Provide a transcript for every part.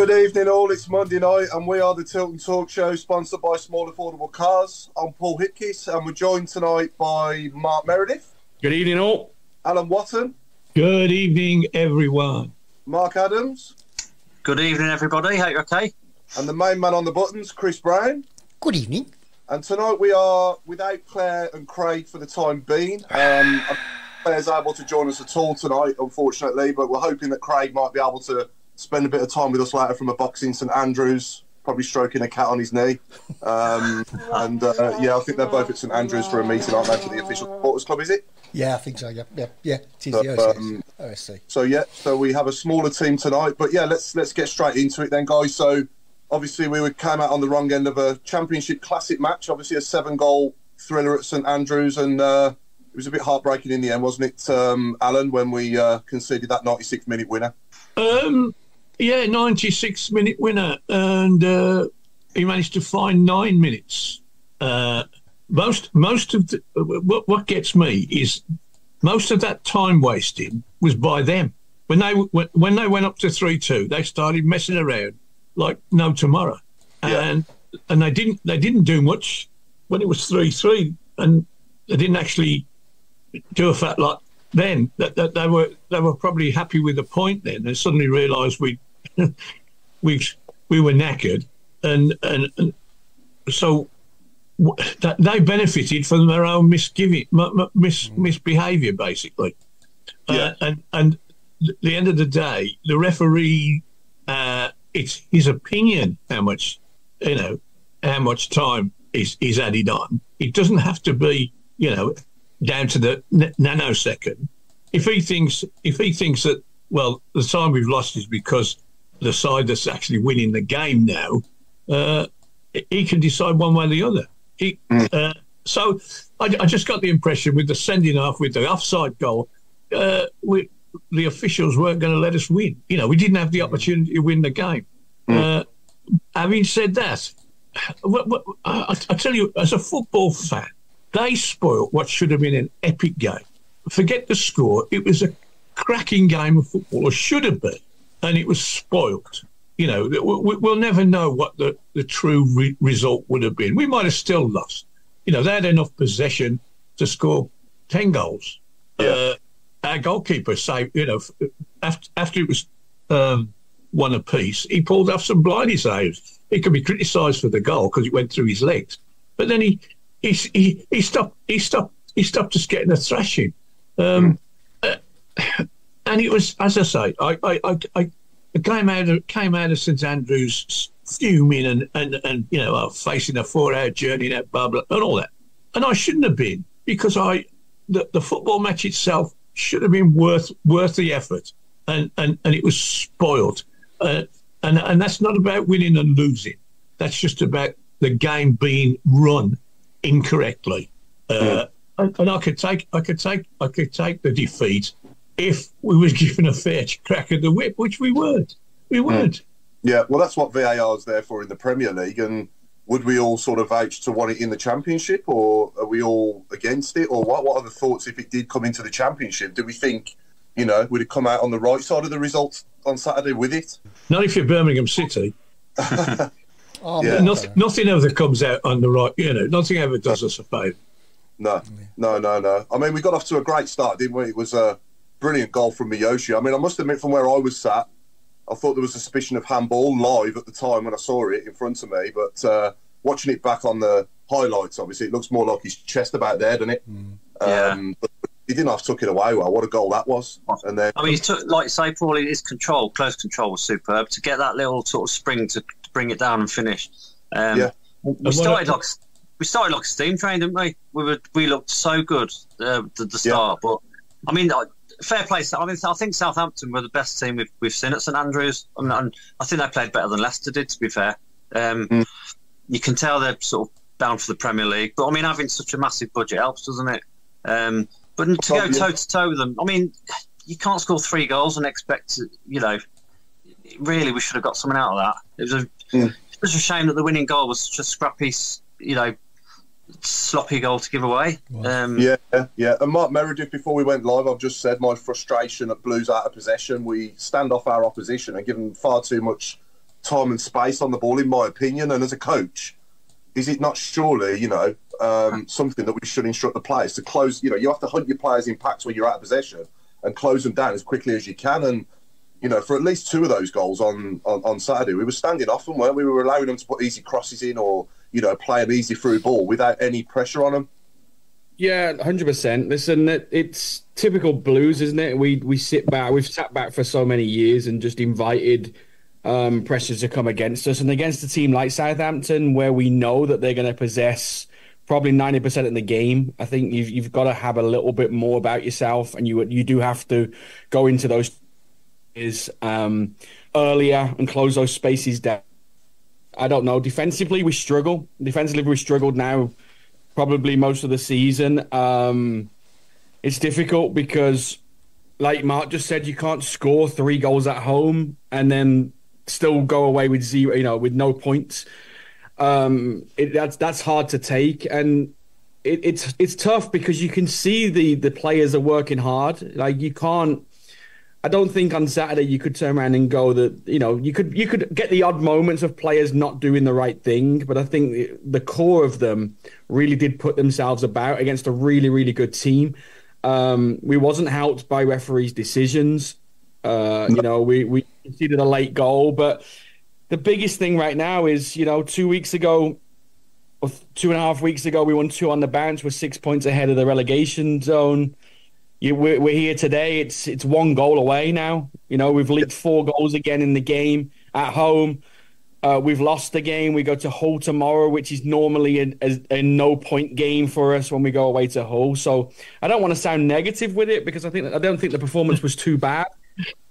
Good evening all, it's Monday night and we are the Tilton Talk Show sponsored by Small Affordable Cars. I'm Paul Hipkiss and we're joined tonight by Mark Meredith. Good evening all. Alan Watton. Good evening everyone. Mark Adams. Good evening everybody, hope you're okay. And the main man on the buttons, Chris Brown. Good evening. And tonight we are without Claire and Craig for the time being. Claire's able to join us at all tonight, unfortunately, but we're hoping that Craig might be able to spend a bit of time with us later from a box in St Andrews, probably stroking a cat on his knee. I think they're both at St Andrews for a meeting, aren't they, for the official supporters club, is it? Yeah, I think so, yeah. It is the OSC. So we have a smaller team tonight, but yeah, let's get straight into it then, guys. So obviously we came out on the wrong end of a Championship Classic match, obviously a 7-goal thriller at St Andrews, and it was a bit heartbreaking in the end, wasn't it, Alan, when we conceded that 96-minute winner? 96-minute winner, and he managed to find 9 minutes. Most of what gets me is most of that time wasted was by them. When they went up to 3-2, they started messing around like no tomorrow, and they didn't do much when it was 3-3, and they didn't actually do a fat lot. Then that they were probably happy with the point. Then they suddenly realised we were knackered, and so that they benefited from their own misbehaviour, basically. And at the end of the day, the referee, it's his opinion how much time is added on. It doesn't have to be down to the nanosecond. If he thinks that, well, the time we've lost is because the side that's actually winning the game now, he can decide one way or the other. So I just got the impression with the sending off, with the offside goal, the officials weren't going to let us win. We didn't have the opportunity to win the game. Having said that, I tell you, as a football fan, they spoilt what should have been an epic game. Forget the score. It was a cracking game of football, or should have been, and it was spoilt. We'll never know what the true result would have been. We might have still lost. They had enough possession to score 10 goals. Our goalkeeper saved, after it was 1 apiece, he pulled off some blindy saves. He could be criticised for the goal because it went through his legs, but then he stopped us getting a thrashing. And it was, as I say, I came out of St Andrews fuming and facing a 4-hour journey, that blah blah and all that, and I shouldn't have been, because the football match itself should have been worth the effort, and it was spoiled, and that's not about winning and losing. That's just about the game being run incorrectly. And I could take the defeat if we was given a fair crack at the whip, which we weren't. Yeah, well, that's what VAR is there for in the Premier League. And would we all sort of vouch to want it in the Championship, or are we all against it, or what? What are the thoughts if it did come into the Championship? Do we think, would it come out on the right side of the results on Saturday with it? Not if you're Birmingham City. Nothing ever comes out on the right. Nothing ever does us a favour. No. I mean, we got off to a great start, didn't we? It was a brilliant goal from Miyoshi. I mean, I must admit, from where I was sat, I thought there was a suspicion of handball live at the time when I saw it in front of me. But watching it back on the highlights, obviously, it looks more like his chest about there, doesn't it? But he didn't have to tuck it away well. What a goal that was. And then, he took, like you say, Paul, his close control was superb. To get that little sort of spring to bring it down and finish. We started like a steam train, didn't we? We looked so good at the start, but I mean, fair play. I think Southampton were the best team we've seen at St Andrews, and I think they played better than Leicester did, to be fair. You can tell they're sort of bound for the Premier League, but I mean, having such a massive budget helps, doesn't it? But to go toe to toe with them, I mean, you can't score 3 goals and expect to, really, we should have got something out of that. It was a shame that the winning goal was such a scrappy, sloppy goal to give away. Wow. And Mark Meredith, before we went live, I've just said my frustration at Blues out of possession. We stand off our opposition and give them far too much time and space on the ball, in my opinion. And as a coach, is it not surely, something that we should instruct the players to close? You have to hunt your players in packs when you're out of possession and close them down as quickly as you can. And for at least 2 of those goals on Saturday, we were standing off them, weren't we? We were allowing them to put easy crosses in or play an easy through ball without any pressure on them. Yeah, 100%. Listen, it's typical Blues, isn't it? We sit back. We've sat back for so many years and just invited pressures to come against us. And against a team like Southampton, where we know that they're going to possess probably 90% of the game, I think you've got to have a little bit more about yourself, and you do have to go into those earlier and close those spaces down. I don't know. Defensively, we struggle. We struggled now probably most of the season. It's difficult because, like Mark just said, you can't score 3 goals at home and then still go away with 0, with no points. That's hard to take, and it's tough because you can see the players are working hard. Like, you can't. I don't think on Saturday you could turn around and go that, you could get the odd moments of players not doing the right thing, but I think the core of them really did put themselves about against a really, really good team. We wasn't helped by referees' decisions. We conceded a late goal, but the biggest thing right now is, 2 weeks ago, or 2.5 weeks ago, we won 2 on the bounce. We're 6 points ahead of the relegation zone. We're here today. It's 1 goal away now. We've leaked 4 goals again in the game at home. We've lost the game. We go to Hull tomorrow, which is normally a no-point game for us when we go away to Hull. So I don't want to sound negative with it because I don't think the performance was too bad.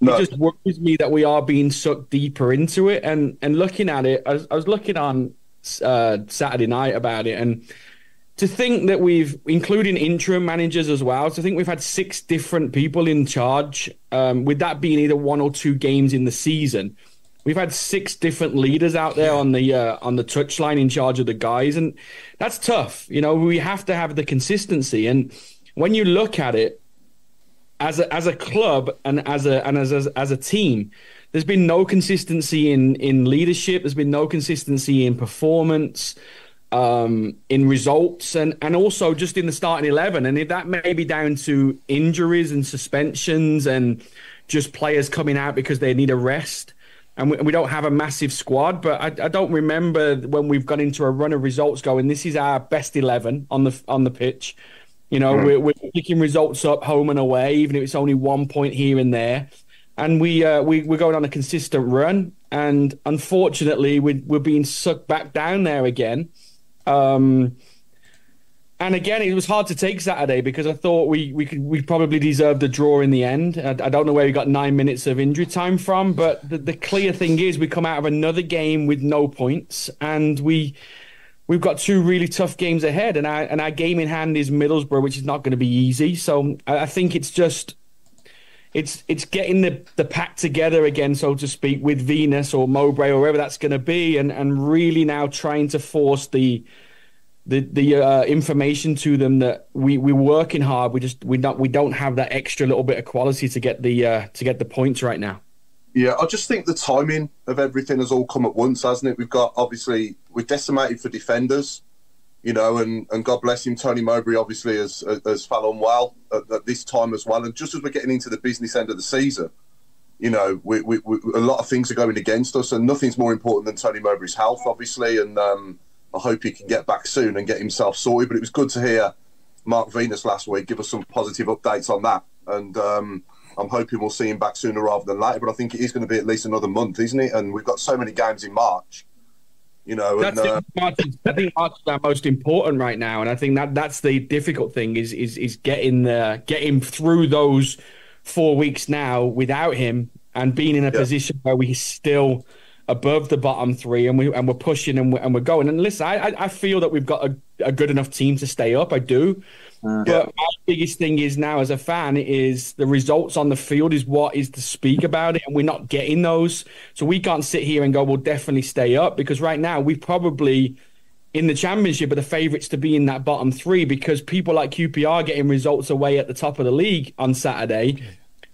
No. It just worries me that we are being sucked deeper into it. And looking at it, I was looking on Saturday night about it, and to think that we've, including interim managers as well, to think we've had 6 different people in charge, with that being either 1 or 2 games in the season. We've had 6 different leaders out there on the touchline in charge of the guys, and that's tough. We have to have the consistency. And when you look at it as a club and as a team, there's been no consistency in leadership. There's been no consistency in performance, in results, and also just in the starting 11. And if that may be down to injuries and suspensions and just players coming out because they need a rest. And we don't have a massive squad, but I don't remember when we've gone into a run of results going, this is our best 11 on the pitch. We're picking results up home and away, even if it's only 1 point here and there. And we're going on a consistent run. And unfortunately, we're being sucked back down there again. And again, it was hard to take Saturday because I thought we probably deserved a draw in the end. I don't know where we got 9 minutes of injury time from, but the clear thing is we come out of another game with no points, and we've got 2 really tough games ahead, and our game in hand is Middlesbrough, which is not going to be easy. So I think it's just it's getting the pack together again, so to speak, with Venus or Mowbray or wherever that's going to be, and really now trying to force the information to them that we're working hard. We don't have that extra little bit of quality to get the points right now. Yeah, I just think the timing of everything has all come at once, hasn't it? We're decimated for defenders, and God bless him, Tony Mowbray obviously has fell unwell at this time as well. And just as we're getting into the business end of the season, we a lot of things are going against us, and nothing's more important than Tony Mowbray's health, obviously. And I hope he can get back soon and get himself sorted. But it was good to hear Mark Venus last week give us some positive updates on that. And I'm hoping we'll see him back sooner rather than later. But I think it is going to be at least another month, isn't it? And we've got so many games in March, I think March is our most important right now. And I think that's the difficult thing is getting through those 4 weeks now without him and being in a position where we're still above the bottom 3 and we're pushing and we're going. And listen, I feel that we've got a good enough team to stay up. I do. But my biggest thing is now as a fan is the results on the field is what is to speak about it, and we're not getting those. So we can't sit here and go, we'll definitely stay up, because right now we probably in the championship are the favourites to be in that bottom 3, because people like QPR getting results away at the top of the league on Saturday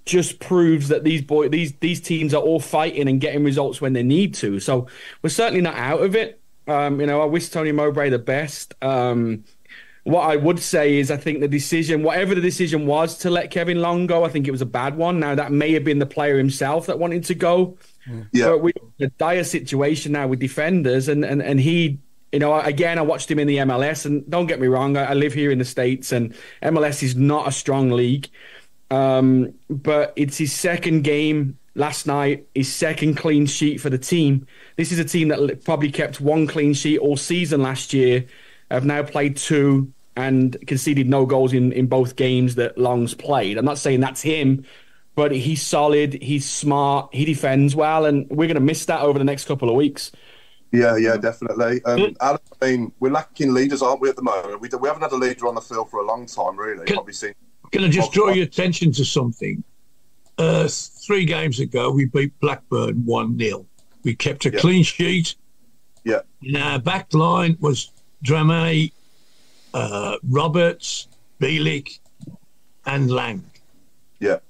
just proves that these teams are all fighting and getting results when they need to. So we're certainly not out of it. I wish Tony Mowbray the best. What I would say is I think the decision, whatever the decision was to let Kevin Long go, I think it was a bad one. Now, that may have been the player himself that wanted to go. Yeah. But we're in a dire situation now with defenders. And he, again, I watched him in the MLS. And don't get me wrong, I live here in the States, and MLS is not a strong league. But it's his second game last night, his second clean sheet for the team. This is a team that probably kept one clean sheet all season last year. Have now played 2 and conceded no goals in both games that Long's played. I'm not saying that's him, but he's solid, he's smart, he defends well, and we're going to miss that over the next couple of weeks. Yeah, definitely. Alan, I mean, we're lacking leaders, aren't we, at the moment? We haven't had a leader on the field for a long time, really. Can I just draw your attention to something? 3 games ago, we beat Blackburn 1-0. We kept a clean sheet. Yeah. And our back line was Dramé, Roberts, Bielik, and Lang. Yeah,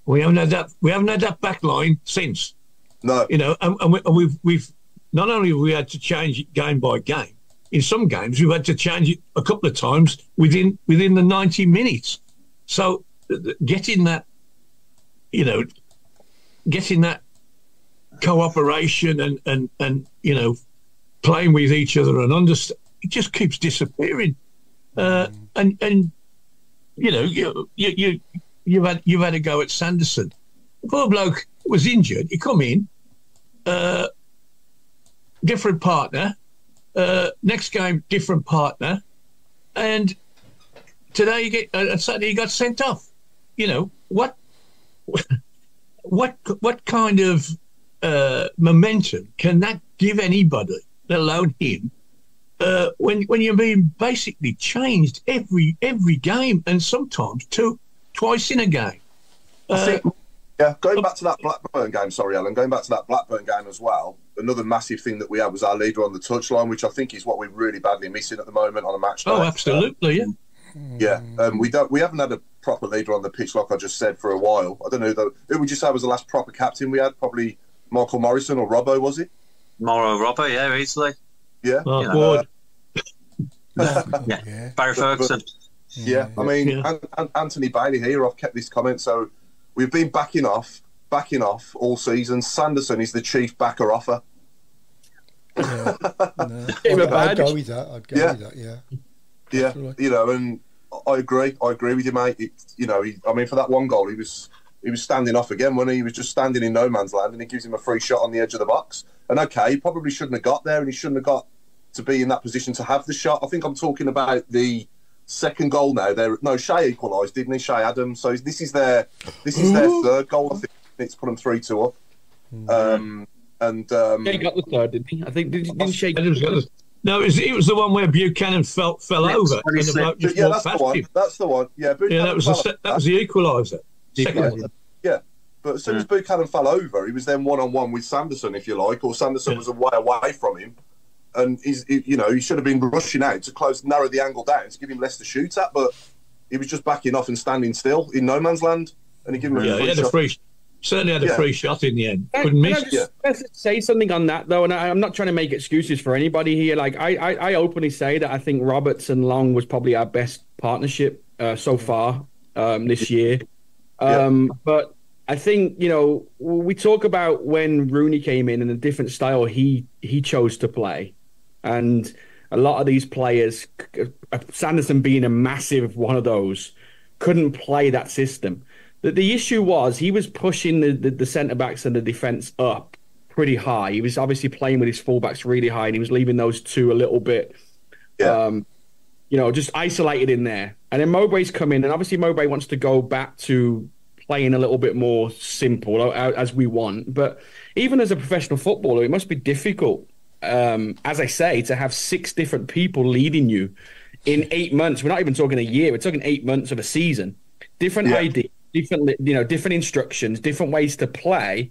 we haven't had that. We haven't had that back line since. No, and we've not only have we had to change it game by game. In some games, we've had to change it a couple of times within the 90 minutes. So getting that, getting that cooperation and playing with each other and understand. It just keeps disappearing, and you've had a go at Sanderson. The poor bloke was injured. He come in, different partner. Next game, different partner, and today Saturday he got sent off. What kind of momentum can that give anybody, let alone him? When you're being basically changed every game, and sometimes twice in a game. I think, going back to that Blackburn game, sorry, Alan, going back to that Blackburn game as well, another massive thing that we had was our leader on the touchline, which I think is what we're really badly missing at the moment on a match day. Oh, absolutely, yeah. We haven't had a proper leader on the pitch, like I just said, for a while. I don't know, though. Who would you say was the last proper captain we had? Probably Michael Morrison or Robbo, was it? Robbo, yeah, easily. Yeah. Ward. Barry Ferguson. Yeah, I mean, Anthony Bailey here, I've kept this comment, so we've been backing off all season. Sanderson is the chief backer offer. Yeah. I'd go with that, yeah. And I agree with you, mate. For that one goal, he was standing off again, wasn't he? He was just standing in no man's land, and it gives him a free shot on the edge of the box. And okay, he probably shouldn't have got there, and he shouldn't have got to be in that position to have the shot. I think I'm talking about the second goal now. Shea equalised, didn't he? Shea Adams. So this is their third goal. I think it's put them 3-2 up. He got the third, didn't he? I think didn't Shea Adams got the. No, it was the one where Buchanan fell over. And the bloke just that's the one. That's the one. Yeah, that was the equaliser. Yeah, but as soon as Buchanan fell over, he was then one-on-one with Sanderson, if you like, or Sanderson was away from him. And he should have been rushing out to narrow the angle down to give him less to shoot at, but he was just backing off and standing still in no man's land, and he gave him a free shot. Certainly had a free shot in the end. Couldn't miss. Let's say something on that though, and I'm not trying to make excuses for anybody here. Like I openly say that I think Roberts and Long was probably our best partnership so far this year. But I think we talk about when Rooney came in and the different style he chose to play. And a lot of these players, Sanderson being a massive one of those, couldn't play that system. The issue was he was pushing the centre-backs and the defence up pretty high. He was obviously playing with his full-backs really high, and he was leaving those two a little bit, just isolated in there. And then Mowbray's come in, and obviously Mowbray wants to go back to playing a little bit more simple, as we want. But even as a professional footballer, it must be difficult, as I say, to have 6 different people leading you in 8 months. We're not even talking a year. We're talking 8 months of a season. Different ideas, different instructions, different ways to play.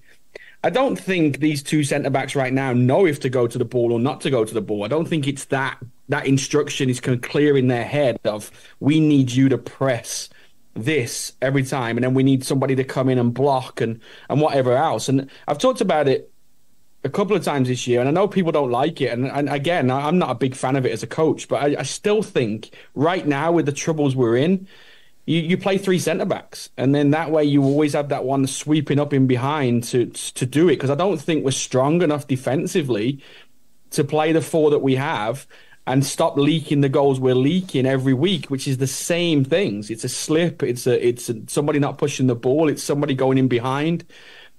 I don't think these two centre-backs right now know if to go to the ball or not to go to the ball. I don't think it's that instruction is kind of clear in their head of, we need you to press this every time, and then we need somebody to come in and block and whatever else. And I've talked about it a couple of times this year, and I know people don't like it. And again, I'm not a big fan of it as a coach, but I still think right now with the troubles we're in, you play 3 centre-backs, and then that way you always have that one sweeping up in behind to do it, because I don't think we're strong enough defensively to play the 4 that we have and stop leaking the goals we're leaking every week, which is the same things. It's a slip, it's somebody not pushing the ball, it's somebody going in behind.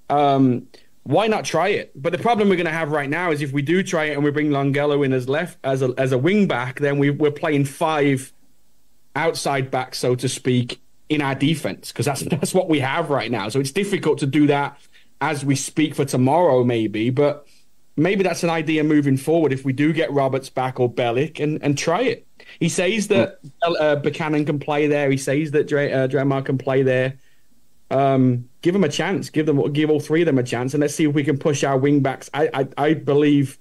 Why not try it? But the problem we're going to have right now is if we do try it and we bring Longelo in as a wing back, then we're playing 5 outside back, so to speak, in our defense, because that's what we have right now. So it's difficult to do that as we speak for tomorrow, maybe, but maybe that's an idea moving forward if we do get Roberts back or Bellick and try it. He says that Buchanan can play there. He says that Dremar can play there. Give them a chance. Give all 3 of them a chance, and let's see if we can push our wing backs. I believe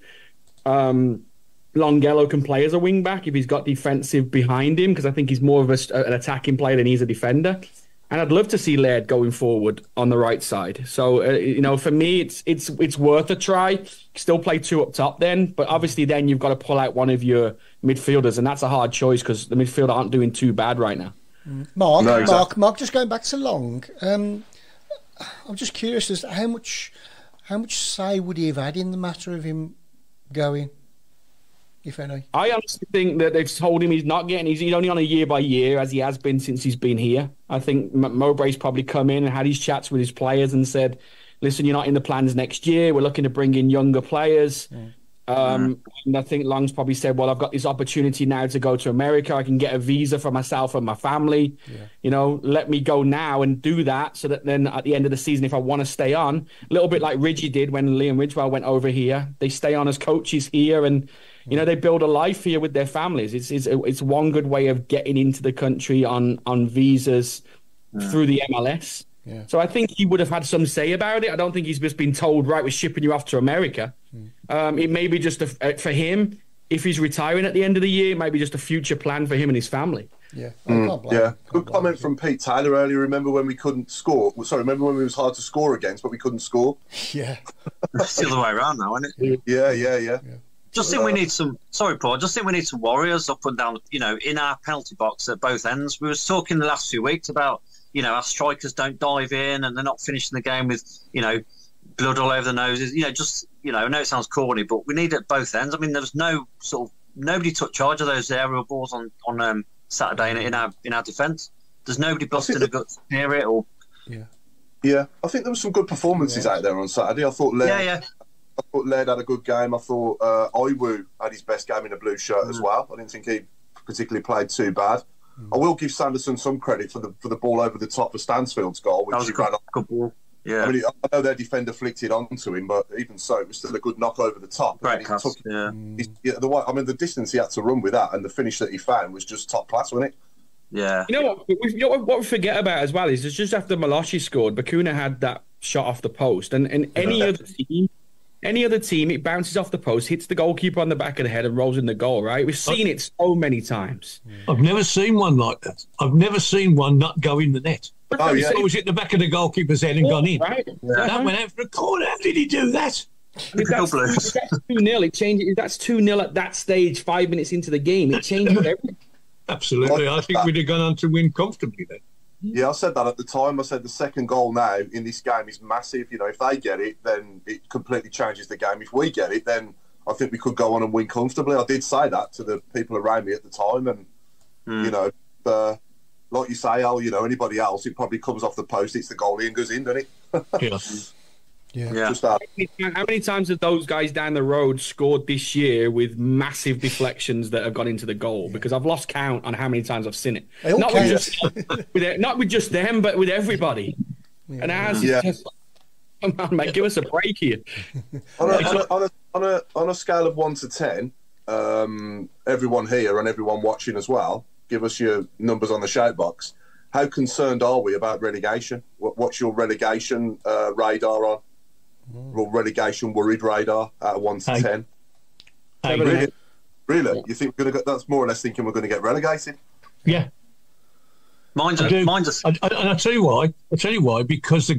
Longelo can play as a wing back if he's got defensive behind him, because I think he's more of an attacking player than he's a defender. And I'd love to see Laird going forward on the right side. So for me, it's worth a try. Still play 2 up top then, but obviously then you've got to pull out one of your midfielders, and that's a hard choice because the midfield aren't doing too bad right now. Mark, no, exactly. Mark, just going back to Long, I'm just curious as to how much say would he have had in the matter of him going, if any? I honestly think that they've told him he's not getting. He's only on a year by year, as he has been since he's been here. I think Mowbray's probably come in and had his chats with his players and said, "Listen, you're not in the plans next year. We're looking to bring in younger players." And I think Long's probably said, well, I've got this opportunity now to go to America. I can get a visa for myself and my family. Let me go now and do that, so that then at the end of the season, if I want to stay on, a little bit like Ridgey did when Liam Ridgewell went over here, they stay on as coaches here, and they build a life here with their families. It's one good way of getting into the country on visas through the MLS. Yeah. So I think he would have had some say about it. I don't think he's just been told, right, we're shipping you off to America. It may be just for him, if he's retiring at the end of the year, it might be just a future plan for him and his family. Yeah. Good comment from Pete Taylor earlier. Remember when we couldn't score? Remember when it was hard to score against, but we couldn't score? Yeah. It's the other way around now, isn't it? Yeah. Just think we need some. Sorry, Paul. Just think we need some warriors up and down. In our penalty box at both ends. We were talking the last few weeks about our strikers don't dive in and they're not finishing the game with blood all over the noses. I know it sounds corny, but we need it at both ends. I mean, there was nobody took charge of those aerial balls on Saturday in our defence. There's nobody busting a gut to hear it or. Yeah. I think there were some good performances out there on Saturday. I thought Laird had a good game. I thought Iwu had his best game in a blue shirt as well. I didn't think he particularly played too bad. I will give Sanderson some credit for the ball over the top for Stansfield's goal, which was a good ball. Yeah, I mean, I know their defender flicked it onto him, but even so, it was still a good knock over the top. Great pass. The distance he had to run with that and the finish that he found was just top class, wasn't it? Yeah. What we forget about as well is it's just after Malachi scored, Bakuna had that shot off the post, and any other team, it bounces off the post, hits the goalkeeper on the back of the head and rolls in the goal, right? We've seen it so many times. I've never seen one like that. I've never seen one not go in the net. Oh, yeah. It was hit the back of the goalkeeper's head and gone in. Right. That went out for a corner. How did he do that? If that's 2-0, it changes. If that's 2-0 at that stage, 5 minutes into the game, it changes everything. Absolutely. I think we'd have gone on to win comfortably then. Yeah, I said that at the time. I said the second goal now in this game is massive. If they get it, then it completely changes the game. If we get it, then I think we could go on and win comfortably. I did say that to the people around me at the time. And, like you say, Al, anybody else, it probably comes off the post, it's the goalie and goes in, doesn't it? Yeah. How many times have those guys down the road scored this year with massive deflections that have gone into the goal? Because I've lost count on how many times I've seen it. Not with just them, but with everybody. Yeah. And ours is just, come on, mate, give us a break here. On a scale of 1 to 10, everyone here and everyone watching as well, give us your numbers on the shout box. How concerned are we about relegation? What's your relegation radar on? Or relegation worried radar out of 1 to 10? Really? Yeah. You think we're going to get? That's more or less thinking we're going to get relegated. Yeah. Mine's and I'll tell you why. Because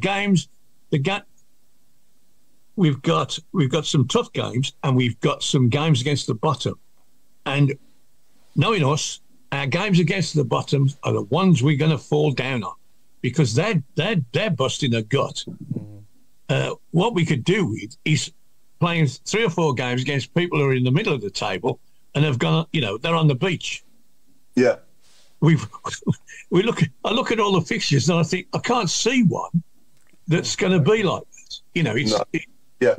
we've got some tough games, and we've got some games against the bottom. And knowing us, our games against the bottoms are the ones we're going to fall down on, because they're busting a gut. What we could do with is playing 3 or 4 games against people who are in the middle of the table and have gone, they're on the beach. Yeah. I look at all the fixtures and I think I can't see one that's going to be like that.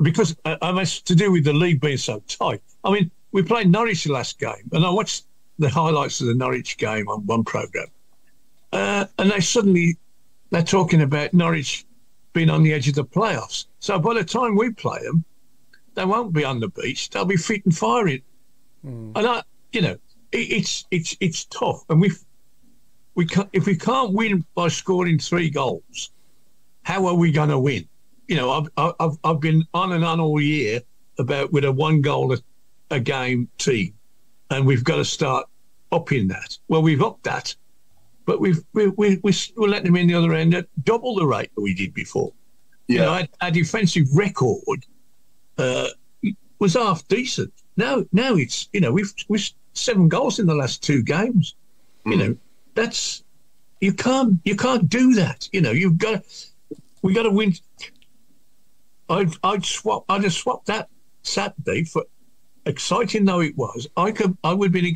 Because it's to do with the league being so tight. I mean, we played Norwich the last game, and I watched the highlights of the Norwich game on one programme, and they're talking about Norwich being on the edge of the playoffs. So by the time we play them, they won't be on the beach; they'll be fit and firing. And it's tough, and if we can't win by scoring 3 goals, how are we going to win? I've been on and on all year about with a 1 goal a game team, and we've got to start upping that. Well, we've upped that, but we're letting them in the other end at double the rate that we did before. Yeah. Our defensive record was half decent. Now it's we've 7 goals in the last 2 games. That's you can't do that. We got to win. I'd have swapped that Saturday for, exciting though it was. I would have been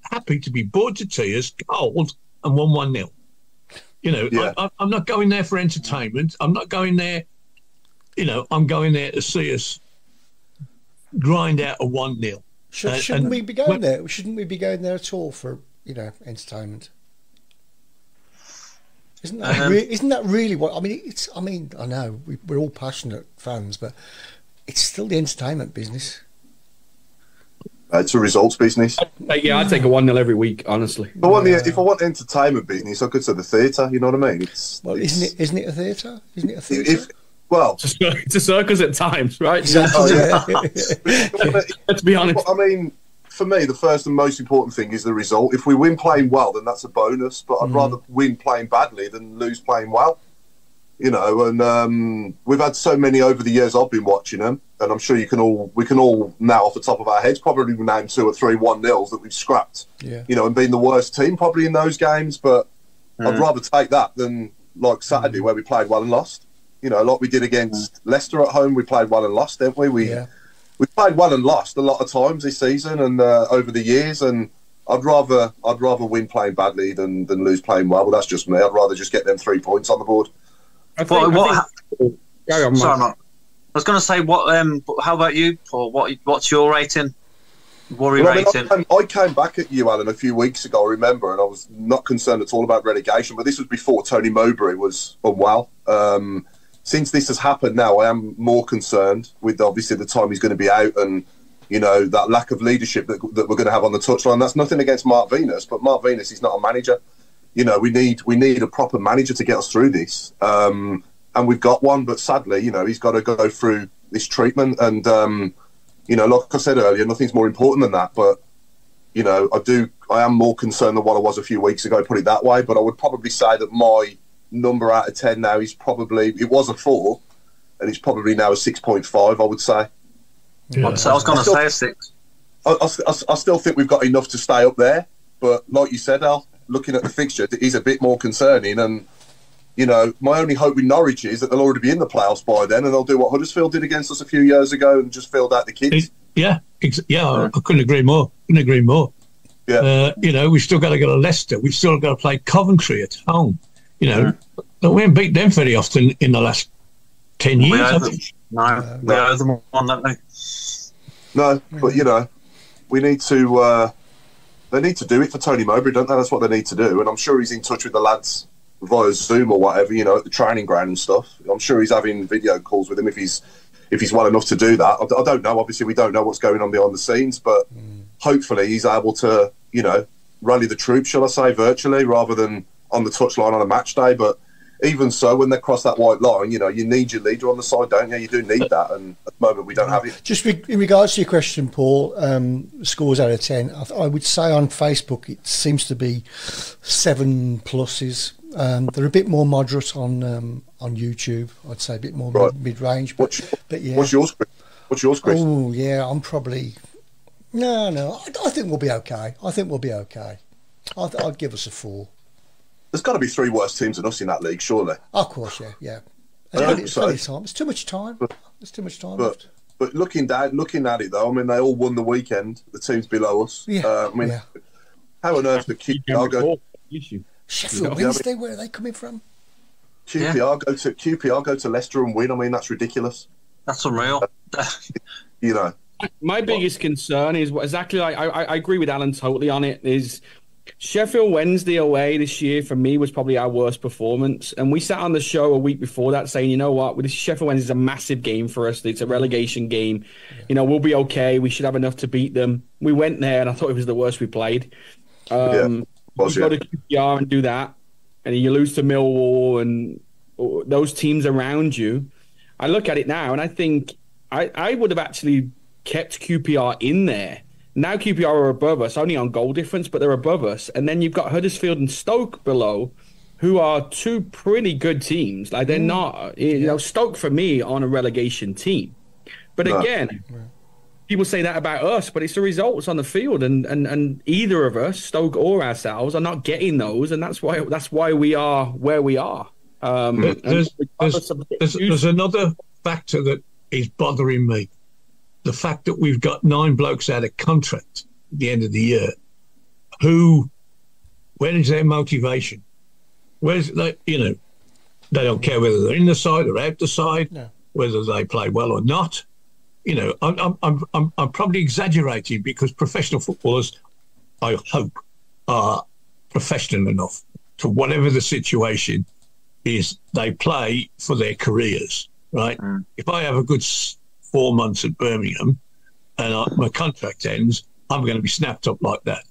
happy to be bored to tears, cold, and 1-0. I'm not going there for entertainment. I'm not going there. I'm going there to see us grind out a 1-0. Shouldn't we be going there? Shouldn't we be going there at all for entertainment? Isn't that really what I mean? I know we're all passionate fans, but it's still the entertainment business. It's a results business. I'd take a 1-0 every week, honestly. But if I want entertainment business, I could say the theatre. You know what I mean? Isn't it a theatre? Isn't it a theatre? It's a circus at times, right? Exactly. Let's be honest. I mean, for me, the first and most important thing is the result. If we win playing well, then that's a bonus. But I'd rather win playing badly than lose playing well. And we've had so many over the years I've been watching them, and I'm sure we can all now off the top of our heads probably name 2 or 3 1-0s that we've scrapped. Yeah. And been the worst team probably in those games. But I'd rather take that than like Saturday where we played well and lost. Like we did against Leicester at home, we played well and lost, didn't we? We played well and lost a lot of times this season and over the years, and I'd rather win playing badly than lose playing well. But that's just me. I'd rather just get them 3 points on the board. Sorry, Mark. I was going to say, how about you, Paul? What's your rating? Rating? I came back at you, Alan, a few weeks ago, I remember, and I was not concerned at all about relegation, but this was before Tony Mowbray was unwell. Since this has happened now, I am more concerned with obviously the time he's going to be out and, that lack of leadership that we're going to have on the touchline. That's nothing against Mark Venus, but Mark Venus is not a manager. We need a proper manager to get us through this. And we've got one, but sadly, he's got to go through this treatment. And, like I said earlier, nothing's more important than that. But, I am more concerned than what I was a few weeks ago, put it that way. But I would probably say that my number out of 10 now is probably, it was a 4, and it's probably now a 6.5, I would say. Yeah. So I was going to say a 6. I still think we've got enough to stay up there. But like you said, Al, looking at the fixture, it is a bit more concerning. And, my only hope with Norwich is that they'll already be in the playoffs by then, and they'll do what Huddersfield did against us a few years ago and just filled out the kids. I couldn't agree more. Yeah. We've still got to go to Leicester. We've still got to play Coventry at home. We haven't beat them very often in the last 10 years. We owe them one, don't we? No, but, we need to... they need to do it for Tony Mowbray, don't they? That's what they need to do. And I'm sure he's in touch with the lads via Zoom or whatever, at the training ground and stuff. I'm sure he's having video calls with him if he's well enough to do that. I don't know. Obviously, we don't know what's going on behind the scenes, but hopefully he's able to, rally the troops, shall I say, virtually, rather than on the touchline on a match day. But even so, when they cross that white line, you need your leader on the side, don't you? You do need that, and at the moment we don't have it. Just in regards to your question, Paul, scores out of 10, I would say on Facebook it seems to be 7 pluses. They're a bit more moderate on YouTube. I'd say a bit more mid-range. But yeah. What's yours, Chris? Oh, yeah, I'm probably... No, I think we'll be okay. I'd give us a 4. There's got to be 3 worse teams than us in that league, surely. Of course, yeah. It's plenty of time. It's too much time. There's too much time left. But looking at it, though, I mean, they all won the weekend, the teams below us. Yeah. How on earth did QPR go... Sheffield Wednesday, where are they coming from? QPR go to Leicester and win. I mean, that's ridiculous. That's unreal. My biggest concern is exactly like I agree with Alan totally on it, is Sheffield Wednesday away this year for me was probably our worst performance. And we sat on the show a week before that saying, you know what, this Sheffield Wednesday is a massive game for us. It's a relegation game. Yeah. We'll be okay. We should have enough to beat them. We went there and I thought it was the worst we played. You go to QPR and do that, and you lose to Millwall and those teams around you. I look at it now and I think I would have actually kept QPR in there. Now QPR are above us, only on goal difference, but they're above us. And then you've got Huddersfield and Stoke below, who are 2 pretty good teams. Like, they're not, Stoke for me on a relegation team. But again, people say that about us, but it's the results on the field, and either of us, Stoke or ourselves, are not getting those, and that's why we are where we are. There's another factor that is bothering me. The fact that we've got 9 blokes out of contract at the end of the year, where is their motivation? Where's they don't care whether they're in the side or out the side, whether they play well or not. I'm probably exaggerating, because professional footballers, I hope, are professional enough to, whatever the situation is, they play for their careers, right? If I have a good 4 months at Birmingham and my contract ends, I'm going to be snapped up like that.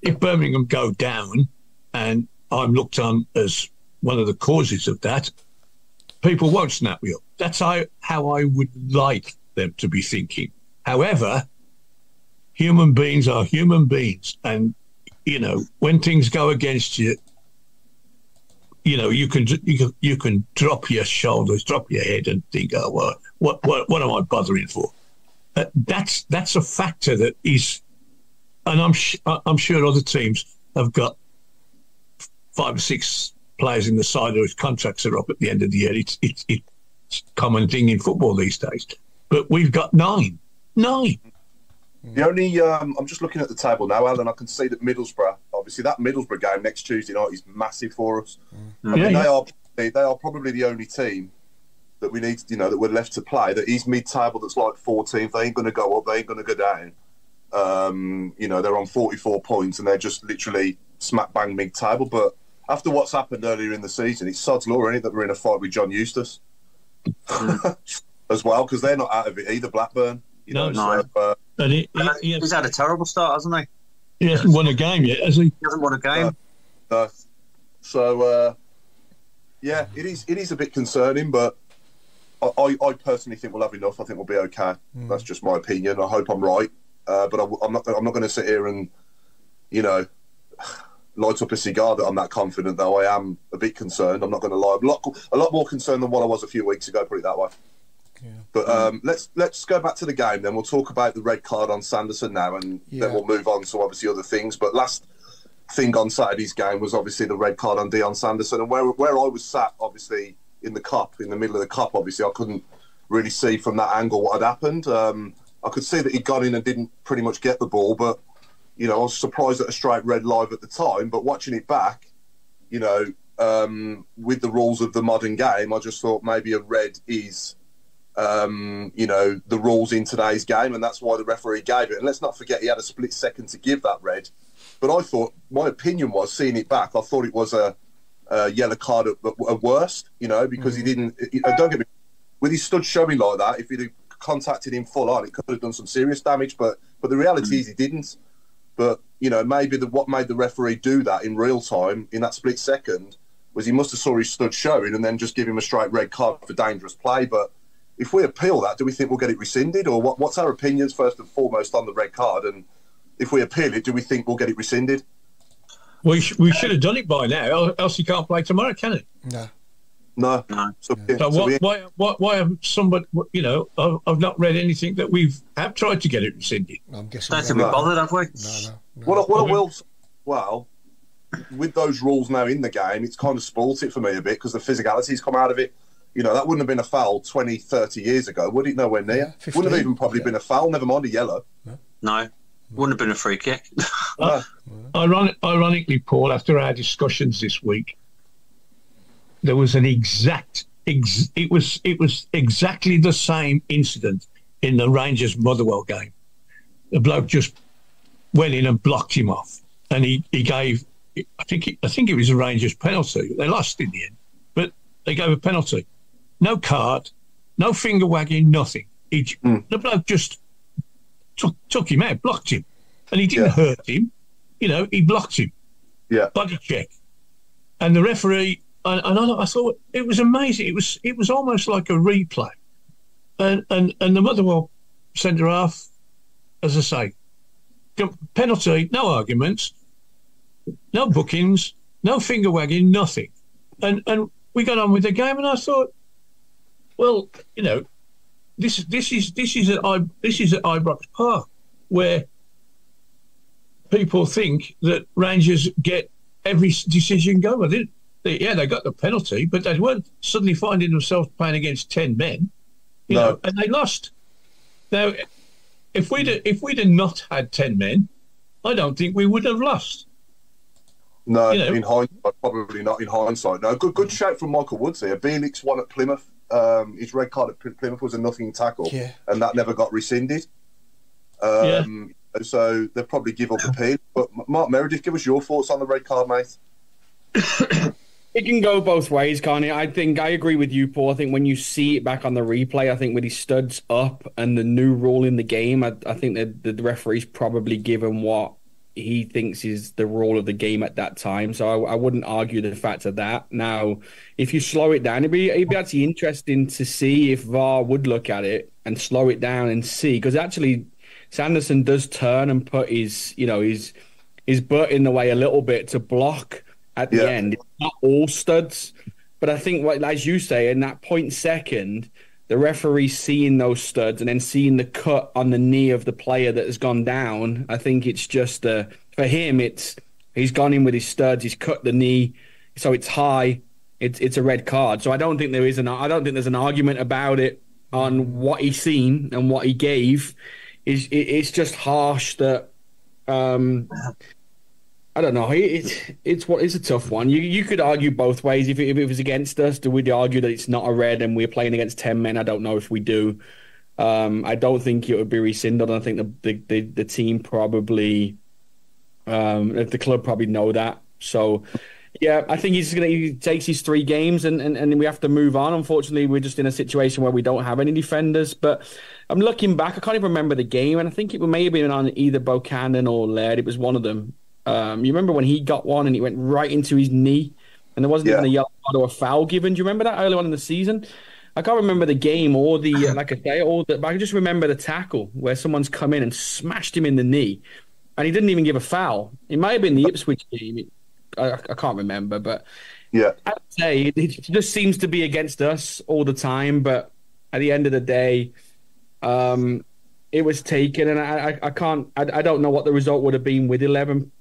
If Birmingham go down and I'm looked on as one of the causes of that, people won't snap me up. That's how I would like them to be thinking. However, human beings are human beings, and when things go against you, you can drop your shoulders, drop your head, and think, oh, well, what am I bothering for? That's a factor that is, and I'm sure other teams have got 5 or 6 players in the side whose contracts are up at the end of the year. It's a common thing in football these days. But we've got 9. The only, I'm just looking at the table now, Alan. I can see that Middlesbrough, obviously, that Middlesbrough game next Tuesday night is massive for us. I mean, they are probably the only team that we need, that we're left to play that is mid-table, that's like 14th. They ain't going to go up, they ain't going to go down. They're on 44 points and they're just literally smack bang mid-table. But after what's happened earlier in the season, it's sod's law, isn't it, that we're in a fight with John Eustace as well, because they're not out of it either, Blackburn. He's had a terrible start, hasn't he? He hasn't won a game yet, has he? He hasn't won a game. No. So, it is a bit concerning, but I personally think we'll have enough. I think we'll be okay. That's just my opinion. I hope I'm right, but I'm not going to sit here and, light up a cigar that I'm that confident, though. I am a bit concerned. I'm not going to lie. A lot more concerned than what I was a few weeks ago, put it that way. Yeah. But let's go back to the game then. We'll talk about the red card on Sanderson now, and then we'll move on to obviously other things. But last thing on Saturday's game was obviously the red card on Dion Sanderson, and where I was sat, obviously in the middle of the cup, obviously I couldn't really see from that angle what had happened. I could see that he'd gone in and didn't pretty much get the ball, but I was surprised at a straight red live at the time. But watching it back, with the rules of the modern game, I just thought maybe a red is the rules in today's game, and that's why the referee gave it. And let's not forget, he had a split second to give that red. But I thought, my opinion was, seeing it back, I thought it was a yellow card at worst, because he didn't. Don't get me, with his stud showing like that, if he'd have contacted him full on, it could have done some serious damage. But the reality is he didn't. But maybe what made the referee do that in real time in that split second was he must have saw his stud showing and then just give him a straight red card for dangerous play. But if we appeal that, do we think we'll get it rescinded? Or what's our opinions, first and foremost, on the red card? And if we appeal it, do we think we'll get it rescinded? We should have done it by now, else he can't play tomorrow, can he? No. So why have somebody? You know, I've not read anything that have tried to get it rescinded. I'm guessing. Don't think we bothered, have we? No. What I will, well, with those rules now in the game, it's kind of spoilt it for me a bit because the physicality's come out of it. You know, that wouldn't have been a foul 20, 30 years ago, would it? Nowhere near. 15, wouldn't have even probably been a foul, never mind a yellow. No. Wouldn't have been a free kick. Ironically, Paul, after our discussions this week, there was an it was exactly the same incident in the Rangers Motherwell game. The bloke just went in and blocked him off, and he gave, I think it was a Rangers penalty. They lost in the end, but they gave a penalty. No card, no finger wagging, nothing. The bloke just took him out, blocked him, and he didn't hurt him. You know, he blocked him. Yeah, body check, and the referee. And I thought it was amazing. It was almost like a replay, and the Motherwell centre half, as I say, penalty, no arguments, no bookings, no finger wagging, nothing, and we got on with the game. And I thought, well, you know, this is at Ibrox Park, where people think that Rangers get every decision going. They got the penalty, but they weren't suddenly finding themselves playing against 10 men, you know, and they lost. Now, if we'd not had 10 men, I don't think we would have lost. No, you know? In hindsight, probably not in hindsight. No, good shout from Michael Woods here. Bielik's one at Plymouth. His red card at Plymouth was a nothing tackle, and that never got rescinded. So they'll probably give up appeal. But Mark Meredith, give us your thoughts on the red card, mate. It can go both ways, can't it? I think I agree with you, Paul. I think when you see it back on the replay, I think with his studs up and the new rule in the game, I think that the referee's probably given what he thinks is the rule of the game at that time. So I wouldn't argue the fact of that. Now, if you slow it down, it'd be actually interesting to see if VAR would look at it and slow it down and see, because actually Sanderson does turn and put his butt in the way a little bit to block at the end. It's not all studs, but I think, as you say, in that 0.2, the referee seeing those studs and then seeing the cut on the knee of the player that has gone down, I think it's just for him, he's gone in with his studs, he's cut the knee, so it's high, it's a red card. So I don't think there's an argument about it on what he's seen and what he gave. It's just harsh that. I don't know. It's a tough one. You could argue both ways. If it was against us, do we argue that it's not a red and we're playing against 10 men? I don't know if we do. I don't think it would be rescinded. I think the team probably, the club probably know that. So, yeah, I think he takes his 3 games and we have to move on. Unfortunately, we're just in a situation where we don't have any defenders. But I'm looking back. I can't even remember the game, and I think it may have been on either Buchanan or Laird. It was one of them. You remember when he got one and it went right into his knee and there wasn't even a yellow card or a foul given? Do you remember that early on in the season? I can't remember the game or the, like I say, but I can just remember the tackle where someone's come in and smashed him in the knee and he didn't even give a foul. It might have been the Ipswich game. I can't remember, but I'd say it just seems to be against us all the time. But at the end of the day, it was taken, and I don't know what the result would have been with 11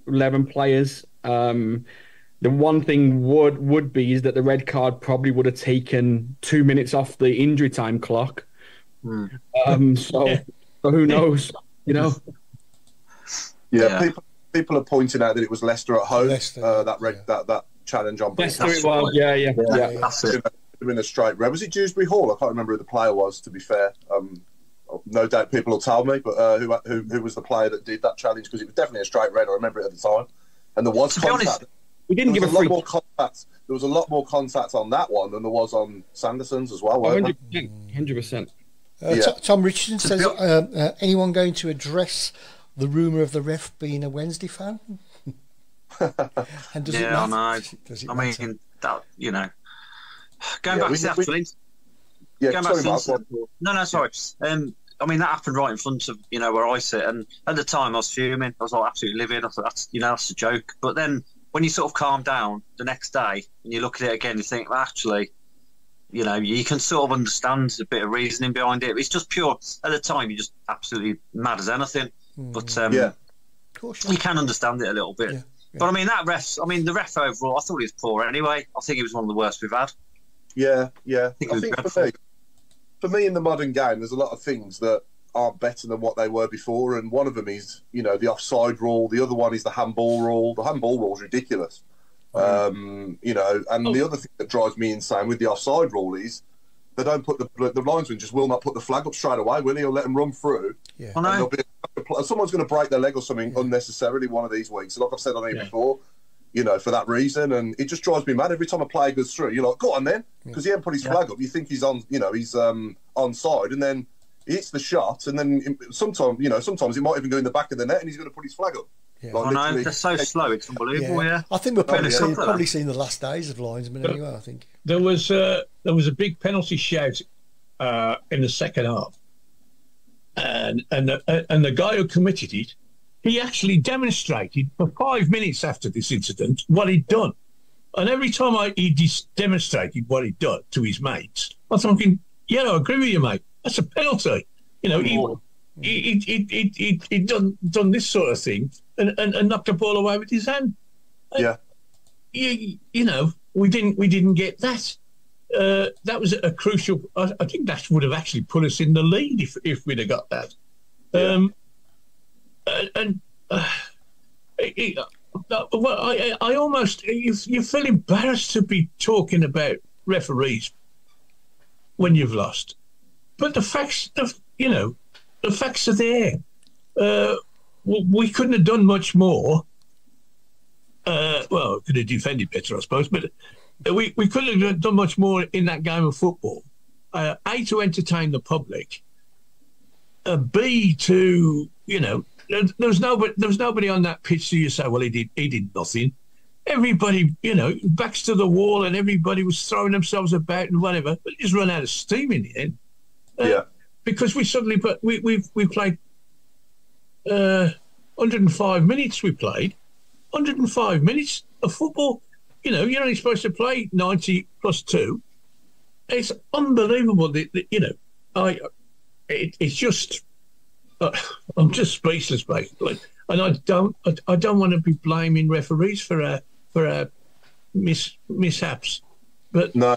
players. The one thing would be is that the red card probably would have taken 2 minutes off the injury time clock. So who knows? You know. People are pointing out that it was Leicester at home. That challenge on. Leicester it was. Yeah. That's it. In a straight red. Was it Dewsbury Hall? I can't remember who the player was. To be fair. No doubt people will tell me, but who was the player that did that challenge? Because it was definitely a straight red. I remember it at the time, and there was contact. We didn't give a free. More contact. There was a lot more contact on that one than there was on Sanderson's as well. 100%. Tom Richardson says, anyone going to address the rumour of the ref being a Wednesday fan? And does it matter? I know. Does it I matter? mean, that, going back to the actual incident. No, sorry. I mean, that happened right in front of, where I sit. And at the time, I was fuming. I was like, absolutely livid. I thought, that's a joke. But then when you sort of calm down the next day and you look at it again, you think, well, actually, you can sort of understand a bit of reasoning behind it. It's just pure. At the time, you're just absolutely mad as anything. But Of course, you can understand it a little bit. Yeah. But I mean, the ref overall, I thought he was poor anyway. I think he was one of the worst we've had. Yeah. I think for me in the modern game, there's a lot of things that aren't better than what they were before, and one of them is, the offside rule. The other one is the handball rule. The handball rule is ridiculous. And the other thing that drives me insane with the offside rule is they don't put the linesman just will not put the flag up straight away, will he? Or let them run through. Yeah. And someone's going to break their leg or something unnecessarily one of these weeks. Like I've said on here before, for that reason, and it just drives me mad every time a player goes through. You're like, go on then, because he hasn't put his flag up. You think he's on, he's onside, and then he hits the shot, and then sometimes it might even go in the back of the net, and he's going to put his flag up. Yeah. Like, they're so slow; it's unbelievable. Yeah. I think we're probably seeing the last days of linesmen anyway. I think there was a big penalty shout in the second half, and the guy who committed it, he actually demonstrated for 5 minutes after this incident what he'd done. And every time he demonstrated what he'd done to his mates, I was thinking, I agree with you, mate. That's a penalty. He'd done this sort of thing and knocked the ball away with his hand. And, we didn't get that. That was a crucial. I think that would have actually put us in the lead if we'd have got that. I almost you feel embarrassed to be talking about referees when you've lost, but the facts, the facts are there. We couldn't have done much more. Could have defended better, I suppose, but we couldn't have done much more in that game of football. A, to entertain the public. B, to there was nobody on that pitch. So you say, well, he did nothing. Everybody, backs to the wall, and everybody was throwing themselves about and whatever. But just run out of steam in the end. Because we suddenly, but we played 105 minutes. We played 105 minutes of football. You're only supposed to play 90 plus 2. It's unbelievable. It's just. I'm just speechless, basically, and I don't want to be blaming referees for our mishaps, but no.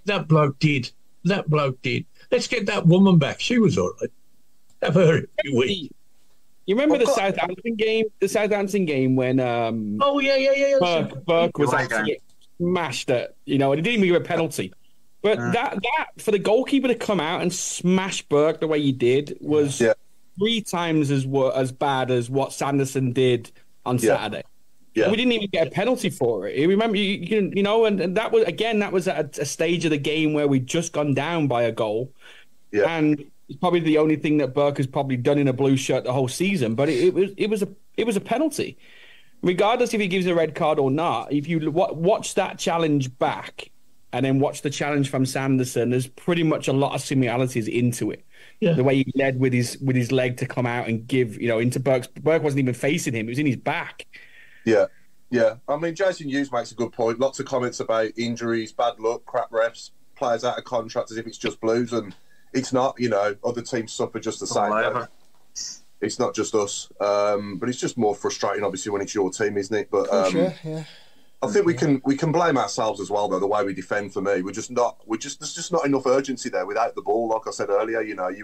that bloke did. Let's get that woman back. She was all right. Have her every week. You remember the Southampton game? The Southampton game when Burke was actually smashed at, and he didn't even give a penalty. But that for the goalkeeper to come out and smash Burke the way he did was 3 times as bad as what Sanderson did on Saturday. Yeah. And we didn't even get a penalty for it. Remember, and that was at a stage of the game where we'd just gone down by a goal. Yeah. And it's probably the only thing that Burke has probably done in a blue shirt the whole season. But it was a penalty, regardless if he gives a red card or not. If you watch that challenge back and then watch the challenge from Sanderson, there's pretty much a lot of similarities into it. Yeah. The way he led with his leg to come out and give, into Burke. Burke wasn't even facing him; it was in his back. Yeah. I mean, Jason Hughes makes a good point. Lots of comments about injuries, bad luck, crap refs, players out of contract as if it's just Blues, and it's not. Other teams suffer just the same. It's not just us, but it's just more frustrating, obviously, when it's your team, isn't it? But I think we can blame ourselves as well, though. The way we defend, for me, there's just not enough urgency there without the ball. Like I said earlier,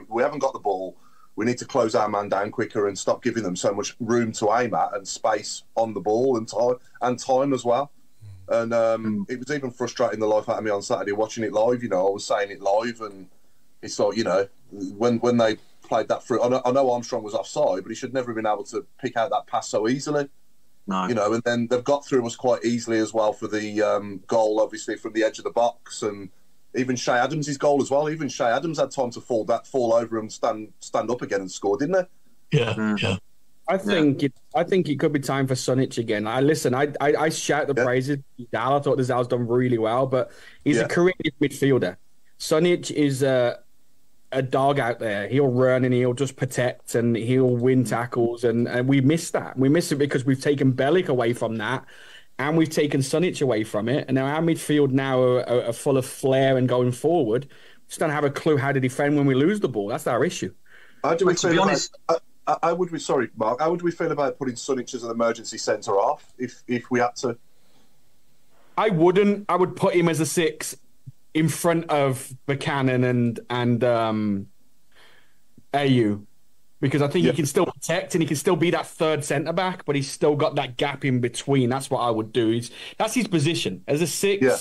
we haven't got the ball. We need to close our man down quicker and stop giving them so much room to aim at and space on the ball and time as well. And it was even frustrating the life out of me on Saturday watching it live. I was saying it live, and it's like when they played that through. I know Armstrong was offside, but he should never have been able to pick out that pass so easily. No. And then they've got through us quite easily as well for the goal, obviously, from the edge of the box, and even Shea Adams' goal as well. Even Shea Adams had time to fall over and stand up again and score, didn't they? Yeah. I think it could be time for Sunic again. I shout the praises. Zal, I thought the Zal's done really well, but he's a career midfielder. Sunic is a dog out there. He'll run and he'll just protect and he'll win tackles, and we miss that. We miss it because we've taken Bellic away from that, and we've taken Sunic away from it. And now our midfield now are full of flair and going forward. Just don't have a clue how to defend when we lose the ball. That's our issue. How do we feel how would we? Sorry, Mark. How would we feel about putting Sunic as an emergency centre half if we had to? I wouldn't. I would put him as a 6 in front of Buchanan and AU, because I think he can still protect and he can still be that third centre back, but he's still got that gap in between. That's what I would do. That's his position as a 6. Yeah.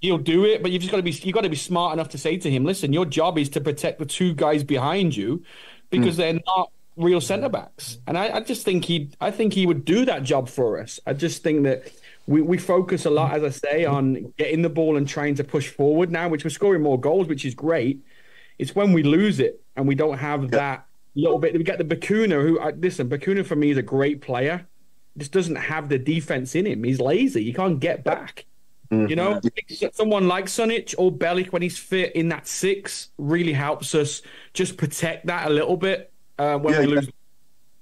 He'll do it, but you've got to be smart enough to say to him, listen, your job is to protect the 2 guys behind you, because they're not real centre backs. And I just think he would do that job for us. I just think that we focus a lot, as I say, on getting the ball and trying to push forward now, which we're scoring more goals, which is great. It's when we lose it and we don't have that little bit. We get the Bacuna, Bacuna for me is a great player. Just doesn't have the defense in him. He's lazy. He can't get back. You know, someone like Sunic or Bellic, when he's fit in that 6, really helps us just protect that a little bit when we lose.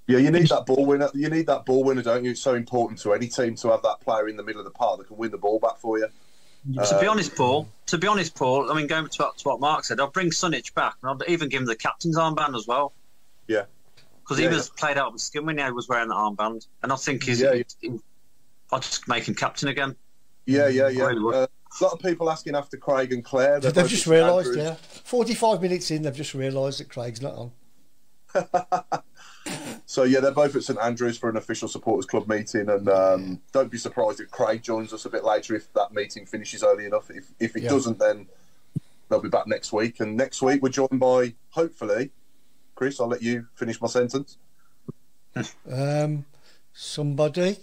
Yeah, you need that ball winner. You need that ball winner, don't you? It's so important to any team to have that player in the middle of the park that can win the ball back for you. To be honest, Paul. I mean, going to what Mark said, I'll bring Sunic back, and I'll even give him the captain's armband as well. Yeah, because he was played out with skin when he was wearing that armband, and I think I'll just make him captain again. Yeah. A lot of people asking after Craig and Claire. They've just realised, 45 minutes in, they've just realised that Craig's not on. So, they're both at St Andrews for an official supporters club meeting, and don't be surprised if Craig joins us a bit later if that meeting finishes early enough. If it doesn't, then they'll be back next week. And next week we're joined by, hopefully, Chris, I'll let you finish my sentence. Somebody.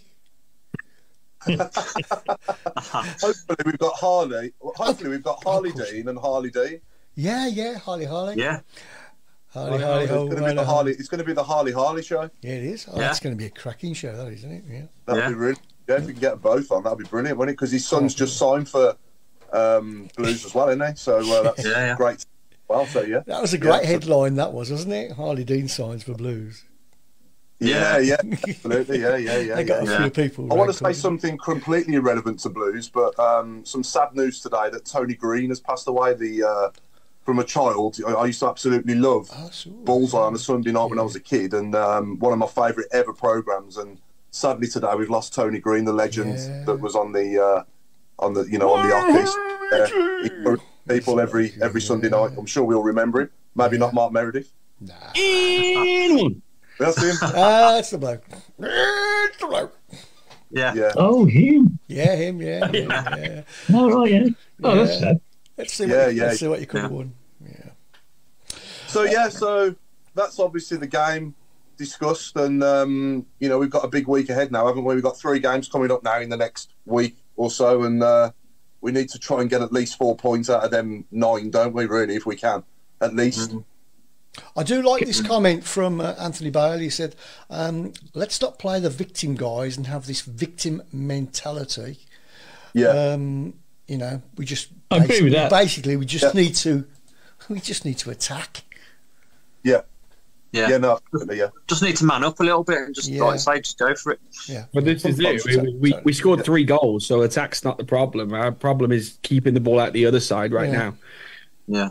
Hopefully we've got Harley. Hopefully we've got Harley Dean and Harley Dean. Yeah, Harley. Yeah. Harley. It's going to be the Harley show. Yeah, it is. That's going to be a cracking show, that isn't it? Yeah. That'd be really. Yeah, if we can get them both on, that'd be brilliant, wouldn't it? Because his son's just signed for Blues as well, isn't he? So that's great. Well, that was a great headline, that was, wasn't it? Harley Dean signs for Blues. Yeah, absolutely, yeah. They got a few people. I want to say something completely irrelevant to Blues, but some sad news today that Tony Green has passed away. From a child, I used to absolutely love Bullseye on a Sunday night when I was a kid, and one of my favourite ever programmes. And sadly today we've lost Tony Green, the legend that was on the office. People every Sunday night. I'm sure we all remember him. Maybe not Mark Meredith. Nah. That's him. It's the bloke. It's the bloke. Yeah. Oh, him. Yeah, him. Yeah. Oh, right, yeah. Oh, that's sad. Let's see what you could have won. Yeah. So that's obviously the game discussed, and we've got a big week ahead now, haven't we? We've got 3 games coming up now in the next week or so, and we need to try and get at least 4 points out of them 9, don't we? Really, if we can, at least. Mm-hmm. I do like this comment from Anthony Bale. He said, let's not play the victim guys and have this victim mentality. Yeah. We just I agree with that. Basically we just need to attack. Yeah. Yeah. Just need to man up a little bit and just like I say, just go for it. Yeah. But this is it. We scored 3 goals, so attack's not the problem. Our problem is keeping the ball out the other side now. Yeah.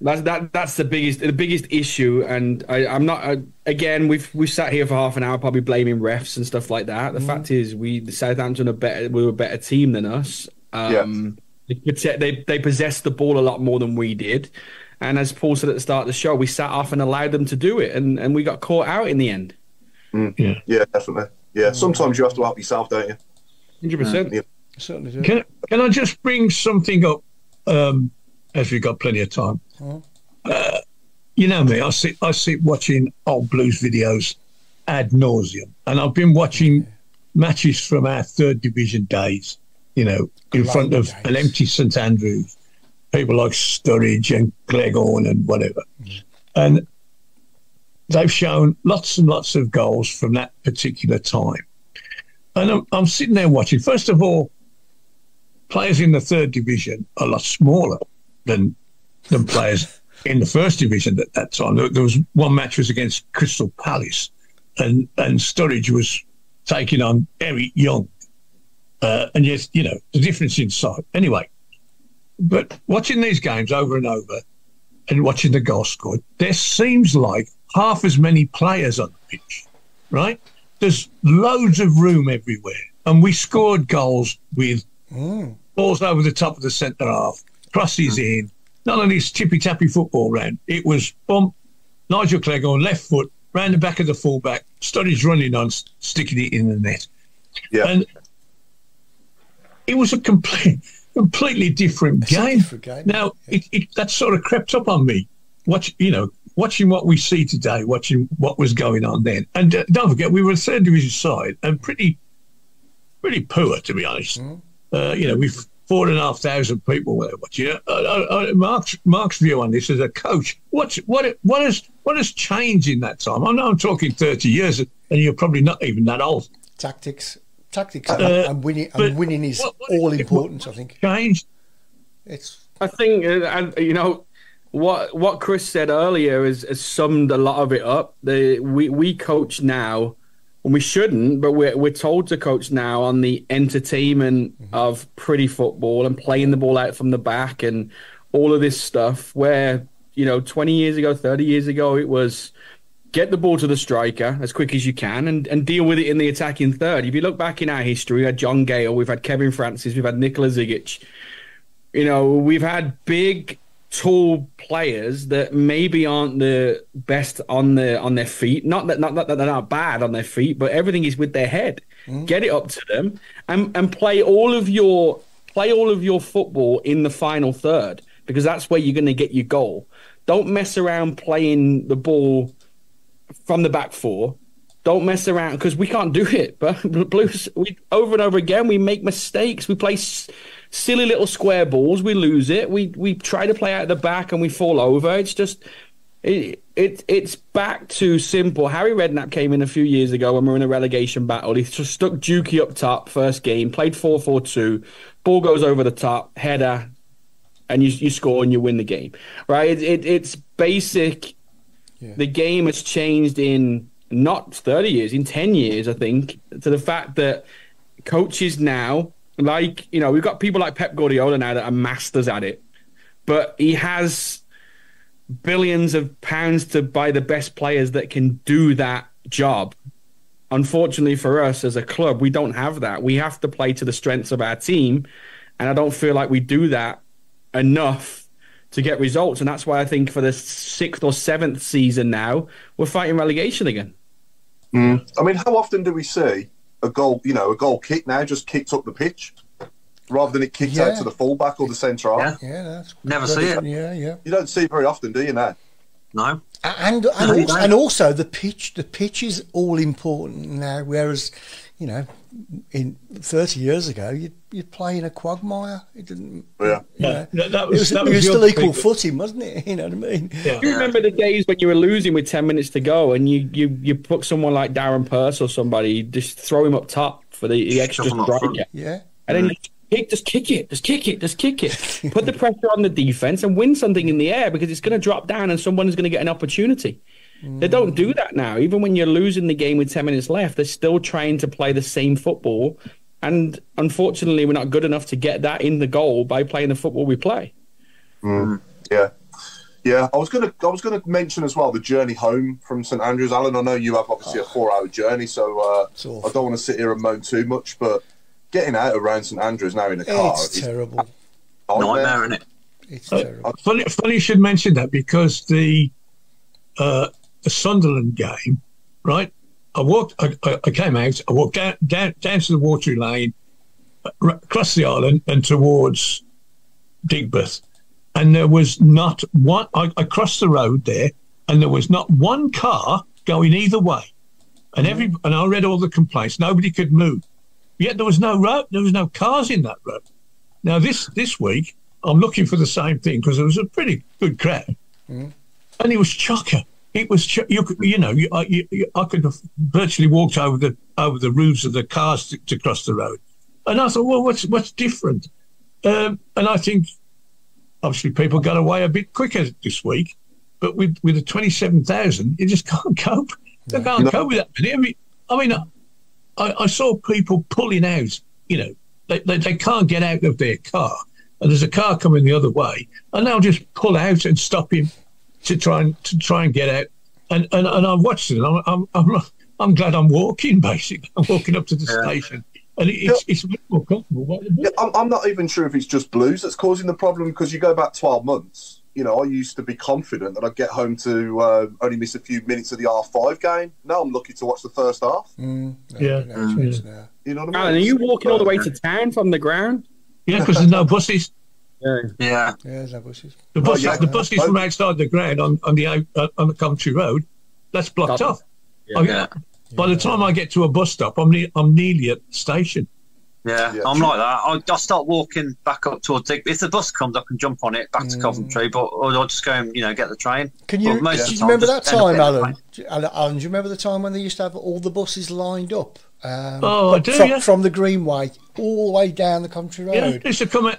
That's the biggest issue, and I'm not. Again, we've sat here for half an hour probably blaming refs and stuff like that. The fact is, Southampton were a better team than us. They possessed the ball a lot more than we did, and as Paul said at the start of the show, we sat off and allowed them to do it, and we got caught out in the end. Yeah, definitely. Yeah, sometimes you have to help yourself, don't you? 100%. I certainly do. Can I just bring something up? As we've got plenty of time. You know me, I sit watching old Blues videos ad nauseum, and I've been watching matches from our 3rd division days, in front of an empty St Andrews, people like Sturridge and Gleghorn and whatever. And they've shown lots and lots of goals from that particular time. And I'm sitting there watching. First of all, players in the third division are a lot smaller than players in the first division at that time. There was one match was against Crystal Palace, and Sturridge was taking on Eric Young. And yes, you know, the difference in size. Anyway, but watching these games over and over and watching the goal scored, there seems like half as many players on the pitch, right? There's loads of room everywhere. And we scored goals with balls over the top of the centre half, crosses in, none of this tippy-tappy football round. It was bump, Nigel Clegg on left foot, round the back of the fullback, Sturridge running on, sticking it in the net. Yeah. And it was a completely different game. Now, that sort of crept up on me. Watching what we see today, watching what was going on then. And don't forget, we were a third division side and pretty poor, to be honest. We've 4,500 people were watching. Mark's view on this as a coach, what has changed in that time? I know I'm talking 30 years, and you're probably not even that old. Tactics, and winning is all important. I think changed. I think what Chris said earlier has summed a lot of it up. We coach now, and we shouldn't, but we're told to coach now on the entertainment of pretty football and playing the ball out from the back and all of this stuff. Where 20 years ago, 30 years ago, it was get the ball to the striker as quick as you can and deal with it in the attacking third. If you look back in our history, we had John Gale, we've had Kevin Francis, we've had Nikola Zigic. We've had big, tall players that maybe aren't the best on their feet. Not that they're not bad on their feet, but everything is with their head. Get it up to them and play all of your football in the final third, because that's where you're going to get your goal. Don't mess around playing the ball from the back four. Don't mess around, because we can't do it. But Blues, over and over again, we make mistakes. We play silly little square balls. We lose it. We try to play out the back and we fall over. It's just it's back to simple. Harry Redknapp came in a few years ago when we were in a relegation battle. He just stuck Dukey up top first game, played 4-4-2. Ball goes over the top, header, and you score and you win the game. Right? It's basic. Yeah. The game has changed in not 30 years, in 10 years, I think, to the fact that coaches now, we've got people like Pep Guardiola now that are masters at it, but he has billions of pounds to buy the best players that can do that job. Unfortunately for us as a club, we don't have that. We have to play to the strengths of our team, and I don't feel like we do that enough to get results. And that's why I think for the 6th or 7th season now, we're fighting relegation again. I mean, how often do we see a goal kick now just kicked up the pitch rather than it kicked out to the fullback or the centre half? Yeah, that's never see it. Yeah. You don't see it very often, do you now? No. And also the pitch is all important now, whereas in 30 years ago you'd play in a quagmire. It didn't. Yeah. That was still equal footing, wasn't it? You know what I mean? Yeah. You remember the days when you were losing with 10 minutes to go, and you put someone like Darren Purse or somebody, just throw him up top for the extra strike. Yeah. And then just kick it. Put the pressure on the defense and win something in the air, because it's going to drop down and someone is going to get an opportunity. They don't do that now. Even when you're losing the game with 10 minutes left, they're still trying to play the same football. And unfortunately, we're not good enough to get that in the goal by playing the football we play. Yeah. I was gonna mention as well the journey home from St Andrews. Alan, I know you have obviously a 4-hour journey, so I don't want to sit here and moan too much, but getting out around St Andrews now in a car is terrible. Nightmare, isn't it? It's terrible. Funny you should mention that, because the Sunderland game, right? I came out, I walked down to the Watery Lane, across the island and towards Digbeth, and there was not one. I crossed the road there, and there was not one car going either way, and I read all the complaints. Nobody could move, yet there was no road. There was no cars in that road. Now this week, I'm looking for the same thing, because there was a pretty good crowd, and it was chocker. it was I could have virtually walked over the roofs of the cars to cross the road, and I thought, well, what's different? And I think obviously people got away a bit quicker this week, but with the 27,000, you just can't cope. They can't cope with that. I mean, I saw people pulling out. They can't get out of their car, and there's a car coming the other way, and they'll just pull out and stop him to try and get out. And I've watched it. And I'm glad I'm walking. Basically, I'm walking up to the station, and it's much more comfortable. Yeah, I'm not even sure if it's just blues that's causing the problem, because you go back 12 months. I used to be confident that I'd get home to only miss a few minutes of the R5 game. Now I'm lucky to watch the first half. You know what I mean? Are you walking all the way to town from the ground? Yeah, because there's no buses. Yeah, there's no buses. The buses from outside the ground on the country road, that's blocked off. By the time I get to a bus stop, I'm nearly at the station. Yeah, I'm like that. I start walking back up towards Digby. If the bus comes, I can jump on it back to Coventry, or I'll just go and get the train. Can you? Do you remember that time, Alan? Alan, do you remember the time when they used to have all the buses lined up? I do. From the Greenway all the way down the country road. Yeah, they used to come out.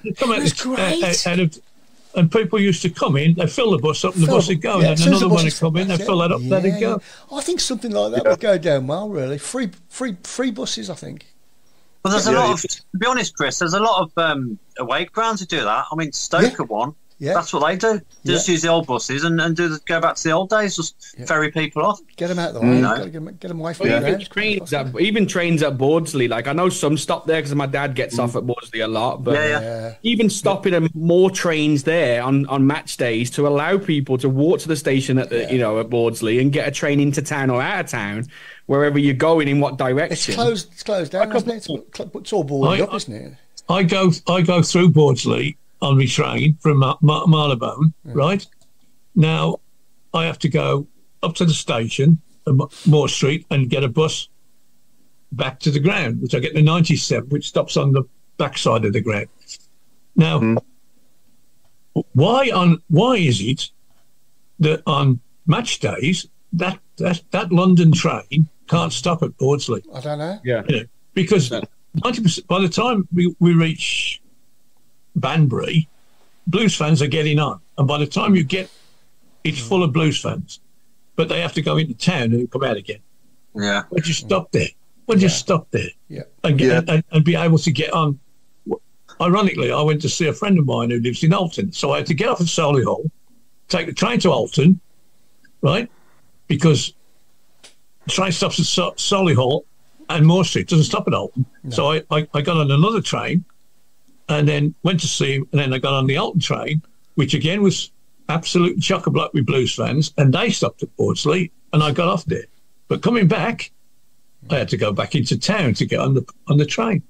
And people used to come in, they fill the bus up, and the bus would go, and then another one would come in, they fill that up, let it go. I think something like that would go down well, really. Free buses, I think. Well, there's a lot of, to be honest, Chris, there's a lot of away grounds who do that. I mean, Stoke are one. Yeah. That's what they do. They just use the old buses and go back to the old days, just ferry people off. Get them out of the way. Get them away from the ground. Even trains at Bordsley. Like, I know some stop there because my dad gets off at Bordsley a lot. But even stopping more trains there on match days to allow people to walk to the station at at Bordsley and get a train into town or out of town, wherever you're going, in what direction. It's closed down, isn't it? It's all boarded up, isn't it? I go through Bordsley on my train from Marylebone, right? Now, I have to go up to the station, Moore Street, and get a bus back to the ground, which I get the 97, which stops on the backside of the ground. Now, why is it that on match days that London train can't stop at Bordsley? I don't know. Yeah, because 90%. By the time we reach Banbury, Blues fans are getting on, and by the time you get, it's full of Blues fans, but they have to go into town and come out again. Yeah, would you stop there? Would you stop there? And be able to get on? Ironically, I went to see a friend of mine who lives in Alton, so I had to get off at Solihull, take the train to Alton, right? Because the train stops at Solihull and Moore Street, doesn't stop at Alton. No. So I got on another train and then went to see him, and then I got on the Alton train, which again was absolutely chock-a-block with Blues fans, and they stopped at Bordsley, and I got off there. But coming back, I had to go back into town to get on the train.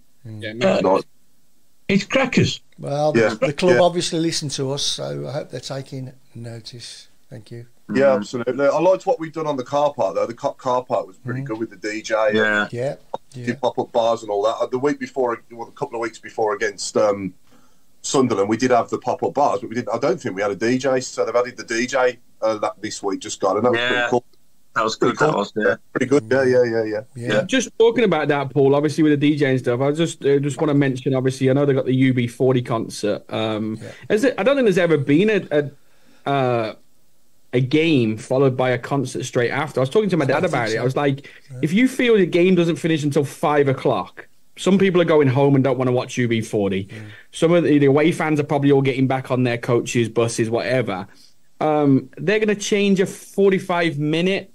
It's crackers. Well, the club obviously listened to us, so I hope they're taking notice. Thank you. Yeah, absolutely. I liked what we've done on the car park, though. The car park was pretty good with the DJ. Did pop-up bars and all that. The week before, a couple of weeks before against Sunderland, we did have the pop-up bars, but we didn't. I don't think we had a DJ, so they've added the DJ this week, just got, and that was pretty cool. That was good. That was pretty good. Yeah. Just talking about that, Paul. Obviously, with the DJ and stuff, I just want to mention. Obviously, I know they got the UB40 concert. I don't think there's ever been a game followed by a concert straight after. I was talking to my dad about it. I was like, if you feel the game doesn't finish until 5 o'clock, some people are going home and don't want to watch UB40. Some of the away fans are probably all getting back on their coaches, buses, whatever. They're going to change a 45-minute.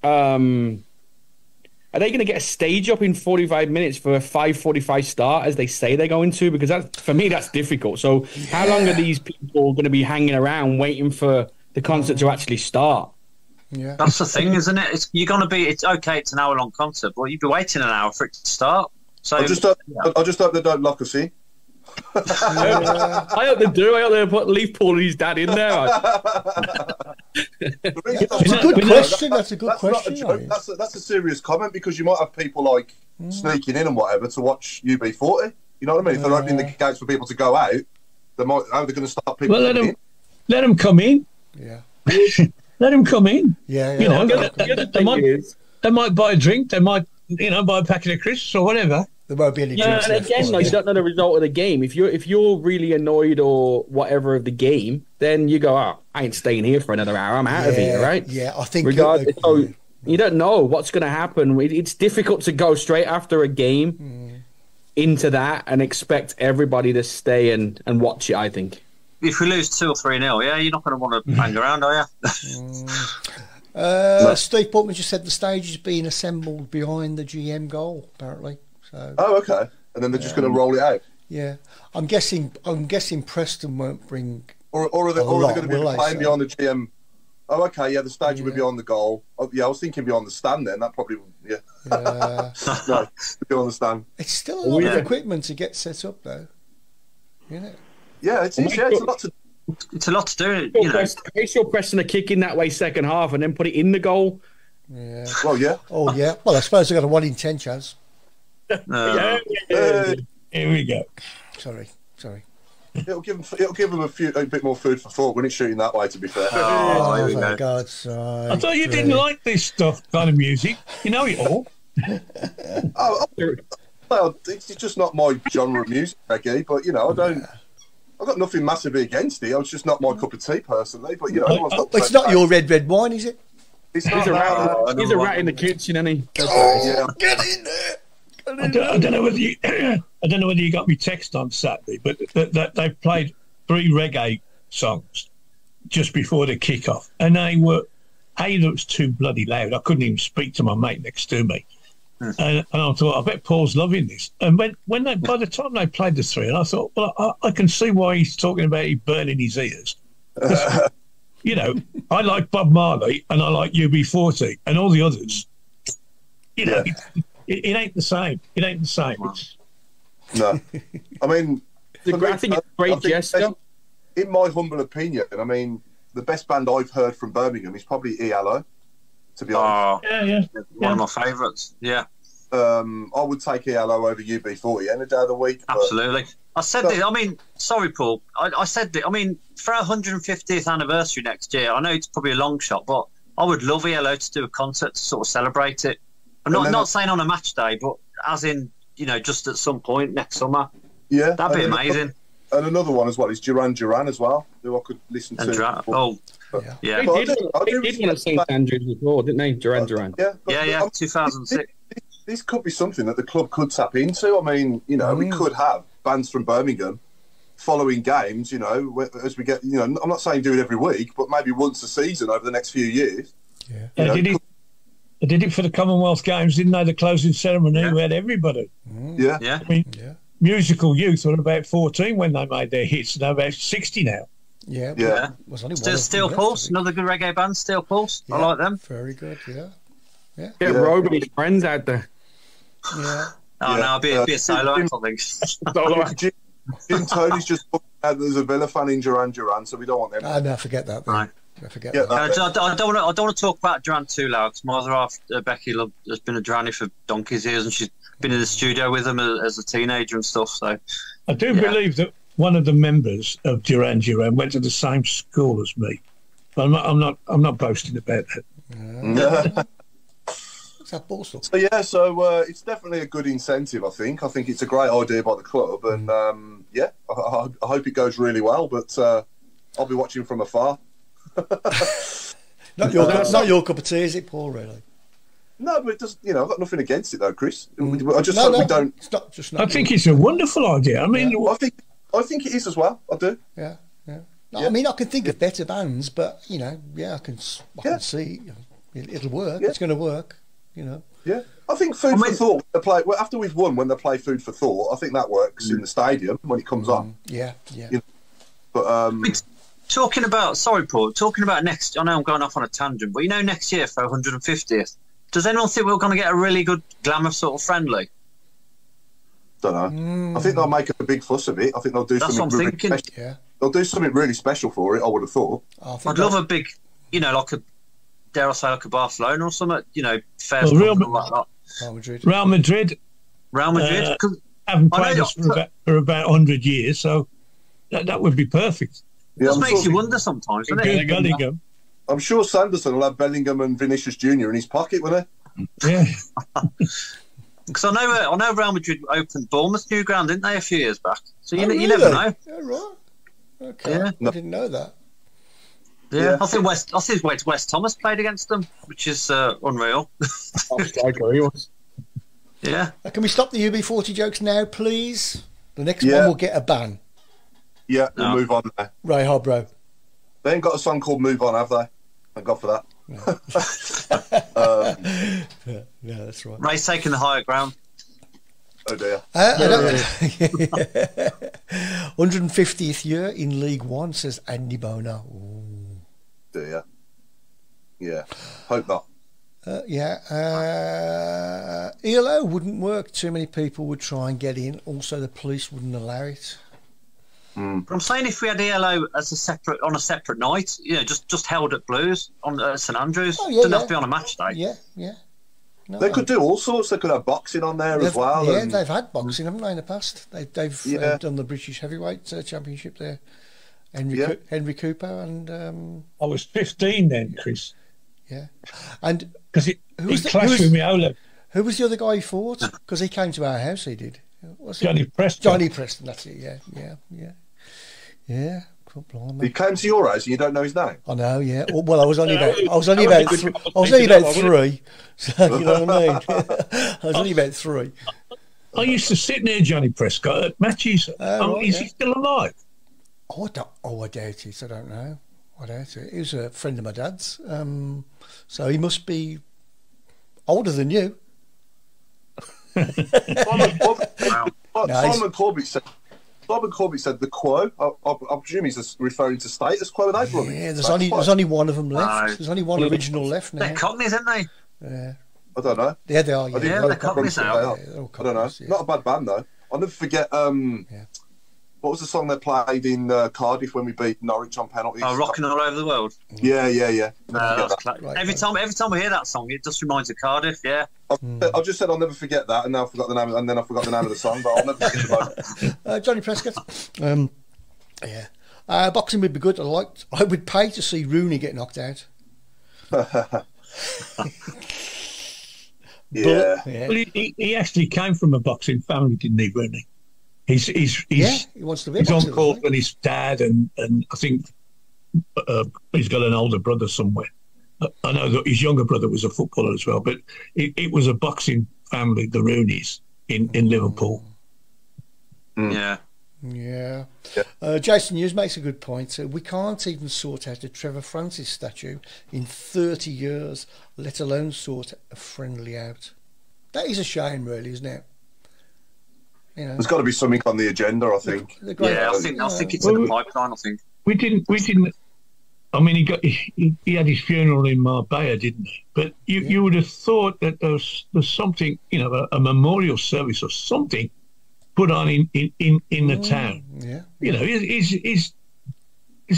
Are they going to get a stage up in 45 minutes for a 5:45 start, as they say they're going to? Because for me, that's difficult. So how long are these people going to be hanging around waiting for the concert to actually start? Yeah, that's the thing, isn't it? It's okay. It's an hour-long concert, but you'd be waiting an hour for it to start. So I just hope they don't lock us in. I hope they do. I hope they leave Paul and his dad in there. That's a good question. That's a good question. Not a joke. That's a serious comment, because you might have people like sneaking in and whatever to watch UB40. You know what I mean? If they're opening the gates for people to go out, how are they going to stop people? Well, let them come in. Yeah. Let them come in. Yeah. You know, The they might buy a drink. They might, buy a packet of crisps or whatever. There won't be any drinks and left. again, you don't know the result of the game. If you're really annoyed or whatever of the game, then you go, I ain't staying here for another hour. I'm out of here, right? Yeah, I think. Regardless, you don't know what's going to happen. It's difficult to go straight after a game into that and expect everybody to stay and watch it, I think. If we lose 2 or 3-0, you're not going to want to hang around, are you? Steve Portman just said the stage is being assembled behind the GM goal, apparently. So. Oh, okay. And then they're just going to roll it out. Yeah, I'm guessing Preston won't bring. Or are they going to be playing behind the GM? Oh, okay. Yeah, the stage will be behind the goal. Oh, yeah, I was thinking behind the stand. Then that probably no, behind the stand. It's still a lot of equipment to get set up, though. Isn't it? Yeah, it's a lot to. It's a lot to do. Make sure Preston are kicking that way second half and then put it in the goal. Yeah. Well, yeah. Oh, yeah. Well, I suppose they've got a 1 in 10 chance. Here we go. Sorry. It'll give them a bit more food for thought when it's shooting that way. To be fair. Oh for God's sake! I thought you didn't like this stuff, kind of music. You know it all. Well, it's just not my genre of music, Becky. But I've got nothing massively against it. It's just not my cup of tea personally. But it's not your red wine, is it? It's He's a rat in the kitchen, isn't he? Get in there! I don't know whether you got me text on Saturday, but they played 3 reggae songs just before the kick-off, and they were that was too bloody loud. I couldn't even speak to my mate next to me, and I thought, I bet Paul's loving this. And when by the time they played the 3, and I thought, well, I can see why he's talking about he burning his ears. I like Bob Marley and I like UB40 and all the others. It ain't the same. It ain't the same. No. I mean, I think it's a great gesture. In my humble opinion, I mean, the best band I've heard from Birmingham is probably ELO, to be honest. Yeah. One of my favourites, yeah. I would take ELO over UB40 any day of the week. Absolutely. I said this. I mean, sorry, Paul. I said that. I mean, for our 150th anniversary next year, I know it's probably a long shot, but I would love ELO to do a concert to sort of celebrate it. I'm not saying on a match day, but as in, just at some point next summer. Yeah. That'd be amazing. And another one as well is Duran Duran as well, who I could listen to. They did want to St Andrews before, didn't they? Duran Duran. Yeah, 2006. This could be something that the club could tap into. I mean, we could have bands from Birmingham following games, as we get, I'm not saying do it every week, but maybe once a season over the next few years. Yeah. They did it for the Commonwealth Games, didn't they? The closing ceremony, we had everybody. Yeah. I mean, Musical Youth were about 14 when they made their hits, and they're about 60 now. Yeah. Steel Pulse, another good reggae band, Steel Pulse. I like them. Very good, yeah. Get Rob and his friends out there. Yeah. Oh, no, I'll be a solo act, I think. Jim Tony's just there's a Villa fan in Duran Duran, so we don't want them. No, forget that. Right. I forget that. I don't want to talk about Duran too loud, because my other half, Becky, has been a Duranny for donkey's years, and she's been in the studio with them as a teenager and stuff. So I do believe that one of the members of Duran Duran went to the same school as me. But I'm not boasting about that. What's that Borstal? So it's definitely a good incentive. I think it's a great idea by the club, and I hope it goes really well. But I'll be watching from afar. Not your cup of tea, is it, Paul? Really? No, but it does. I've got nothing against it though, Chris. I just hope we don't. It's not just. I think it's a wonderful idea. I mean, I think it is as well. I do. Yeah. No, I mean, I can think of better bands, but I can see it'll work. It's going to work. Yeah, I think Food for Thought. After we've won, when they play Food for Thought, I think that works in the stadium when it comes on. Yeah. But talking about next, I know I'm going off on a tangent, but next year for 150th, does anyone think we're going to get a really good glamour sort of friendly? Don't know. I think they'll make a big fuss of it. I think they'll do something really special. Yeah. They'll do something really special for it, I would have thought. I'd love a big, like a, dare I say, like a Barcelona or something, fair Real Madrid. Real Madrid. Haven't played us for about 100 years, so that would be perfect. Yeah, It just makes you wonder sometimes, doesn't it? I I'm sure Sanderson will have Bellingham and Vinicius Jr. in his pocket, won't he? Yeah. Because I know Real Madrid opened Bournemouth's new ground, didn't they, a few years back? So you never know. Yeah, right. Okay. Yeah. I didn't know that. Yeah. I think West Thomas played against them, which is unreal. Yeah. Can we stop the UB40 jokes now, please? The next one will get a ban. Yeah, we'll move on now. Ray Hobro. They ain't got a song called Move On, have they? Thank God for that. Yeah, that's right. Ray's taking the higher ground. Oh dear. 150th year in League One, says Andy Bono. Ooh. Dear. Yeah. Hope not. ELO wouldn't work. Too many people would try and get in. Also, the police wouldn't allow it. But I'm saying if we had ELO as on a separate night, just held at Blues on St Andrews, doesn't have to be on a match day. Yeah. No, they could do all sorts. They could have boxing on there as well. Yeah, they've had boxing, haven't they, in the past? They've done the British Heavyweight Championship there. Henry Cooper and... I was 15 then, Chris. Yeah. And because he clashed with me, Ola. Who was the other guy he fought? Because he came to our house, he did. Johnny Preston. Johnny Preston, that's it, yeah. He came to your house and you don't know his name? I know, yeah. Well, I was only about three. So, you know what I mean? I was only about 3. I used to sit near Johnny Prescott at matches. Is he still alive? I doubt it. I don't know. I doubt it. He was a friend of my dad's. So he must be older than you. Simon Corbett said the quo. I presume he's referring to status quo. Yeah, there's only one of them left. There's only one original left now. They're Cockneys, aren't they? Yeah. I don't know. Yeah, they are. Yeah, they're Cockneys now. I don't know. Not a bad band though. I'll never forget. What was the song they played in Cardiff when we beat Norwich on penalties? Oh, Rocking All Over the World. Yeah. Right, every time we hear that song, it just reminds of Cardiff. Yeah. I just said I'll never forget that, and now I forgot the name, and then I forgot the name of the song, but I'll never forget the moment. Johnny Prescott. Boxing would be good. I would pay to see Rooney get knocked out. Yeah. Well, he actually came from a boxing family, didn't he, Rooney? He wants to be. His uncle and his dad, and I think he's got an older brother somewhere. I know that his younger brother was a footballer as well, but it was a boxing family, the Rooneys in Liverpool. Yeah. Jason Hughes makes a good point. We can't even sort out a Trevor Francis statue in 30 years, let alone sort a friendly out. That is a shame, really, isn't it? There's got to be something on the agenda, I think. I think it's in the pipeline. I think we didn't. I mean, he had his funeral in Marbella, didn't he? But you would have thought that there's something, a memorial service or something put on in the town. Yeah. He's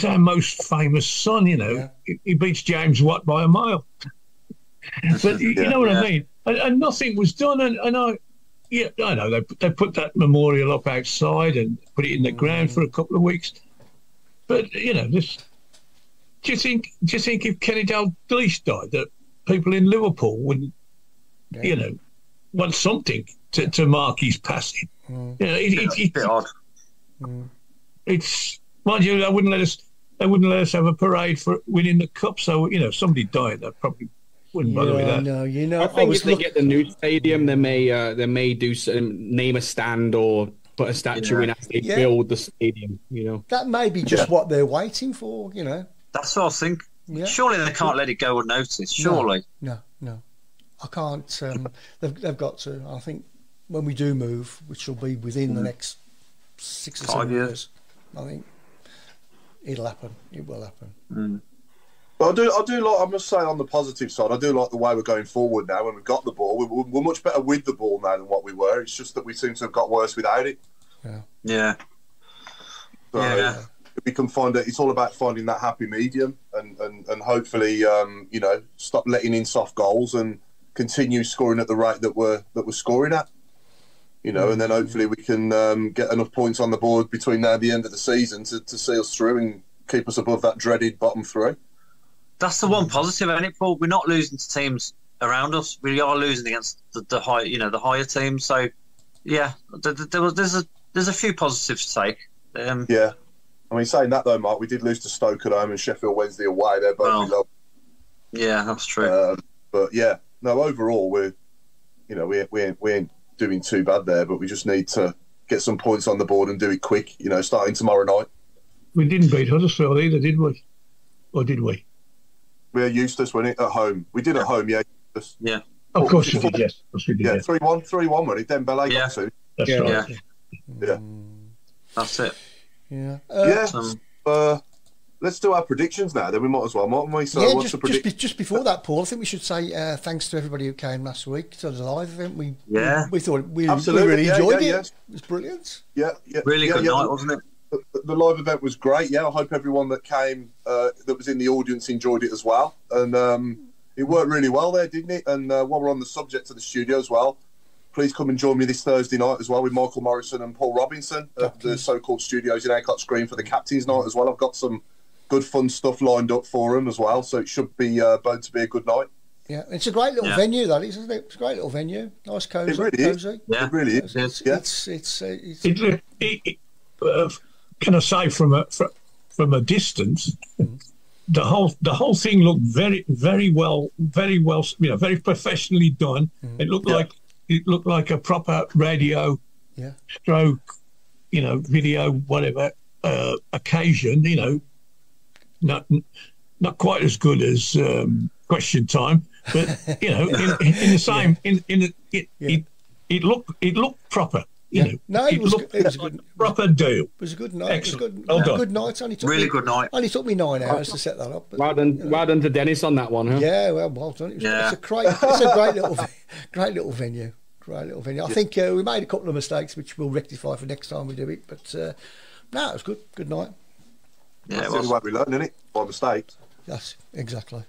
our most famous son. He beats James Watt by a mile. But you know what I mean. And nothing was done, and I. Yeah, I know they put that memorial up outside and put it in the ground for a couple of weeks. But do you think if Kenny Dalglish died, that people in Liverpool would, want something to mark his passing? It's a bit odd. It's, mind you, they wouldn't let us have a parade for winning the cup. So somebody died, that probably. Wouldn't bother with that. No, I think if they get the new stadium, they may do name a stand or put a statue in as they build the stadium. That may be just what they're waiting for. That's what I think. Yeah. Surely they can't let it go unnoticed. Surely. No. I can't. They've got to. I think when we do move, which will be within the next 6 or 7 years, I think it'll happen. It will happen. But I do like, I must say, on the positive side, I do like the way we're going forward now. When we've got the ball, we're much better with the ball now than what we were. It's just that we seem to have got worse without it. Yeah. So we can find it. It's all about finding that happy medium and hopefully, stop letting in soft goals and continue scoring at the rate that we're scoring at. And then hopefully we can get enough points on the board between now and the end of the season to see us through and keep us above that dreaded bottom 3. That's the one positive, isn't it, Paul? We're not losing to teams around us. We are losing against the high, the higher teams. So, yeah, there's a few positives to take. Yeah, I mean, saying that though, Mark, we did lose to Stoke at home and Sheffield Wednesday away. They're both below. Yeah, that's true. But yeah, no, overall we ain't doing too bad there. But we just need to get some points on the board and do it quick. Starting tomorrow night. We didn't beat Huddersfield either, did we? Or did we? We're Eustace, wasn't it, at home? We did at home, yeah. Eustace. Yeah. Of course we did, yes. Of course we did, yeah, 3-1, wasn't it? Dembele got 2. That's right. Yeah. That's it. Yeah. Let's do our predictions now. Then we might as well, mightn't we? So, what's the prediction? Just before that, Paul, I think we should say thanks to everybody who came last week to the live event. We thought we really enjoyed it. Yeah. It was brilliant. Yeah. Really good night, wasn't it? The live event was great. Yeah, I hope everyone that came, that was in the audience, enjoyed it as well. And it worked really well there, didn't it? And while we're on the subject of the studio as well, please come and join me this Thursday night as well with Michael Morrison and Paul Robinson at the so-called studios in Acott Green for the Captain's Night as well. I've got some good fun stuff lined up for them as well, so it should be bound to be a good night. Yeah, it's a great little venue, that is, isn't it? It's a great little venue. Nice, cosy. It really is. Yeah, it really is. Can I say from a distance, the whole thing looked very, very well, very professionally done. It looked like a proper radio stroke, video, whatever occasion. Not quite as good as Question Time, but in the same it looked proper. It was a good, proper deal. It was a good night. Excellent. It was a good night. Good night. Only took me 9 hours to set that up. But, well done to Dennis on that one, huh? Yeah, well done. It's a great little venue. Great little venue. I think we made a couple of mistakes, which we'll rectify for next time we do it. But no, it was good. Good night. Yeah, that's the only way we learn, isn't it? By mistakes. Yes, exactly.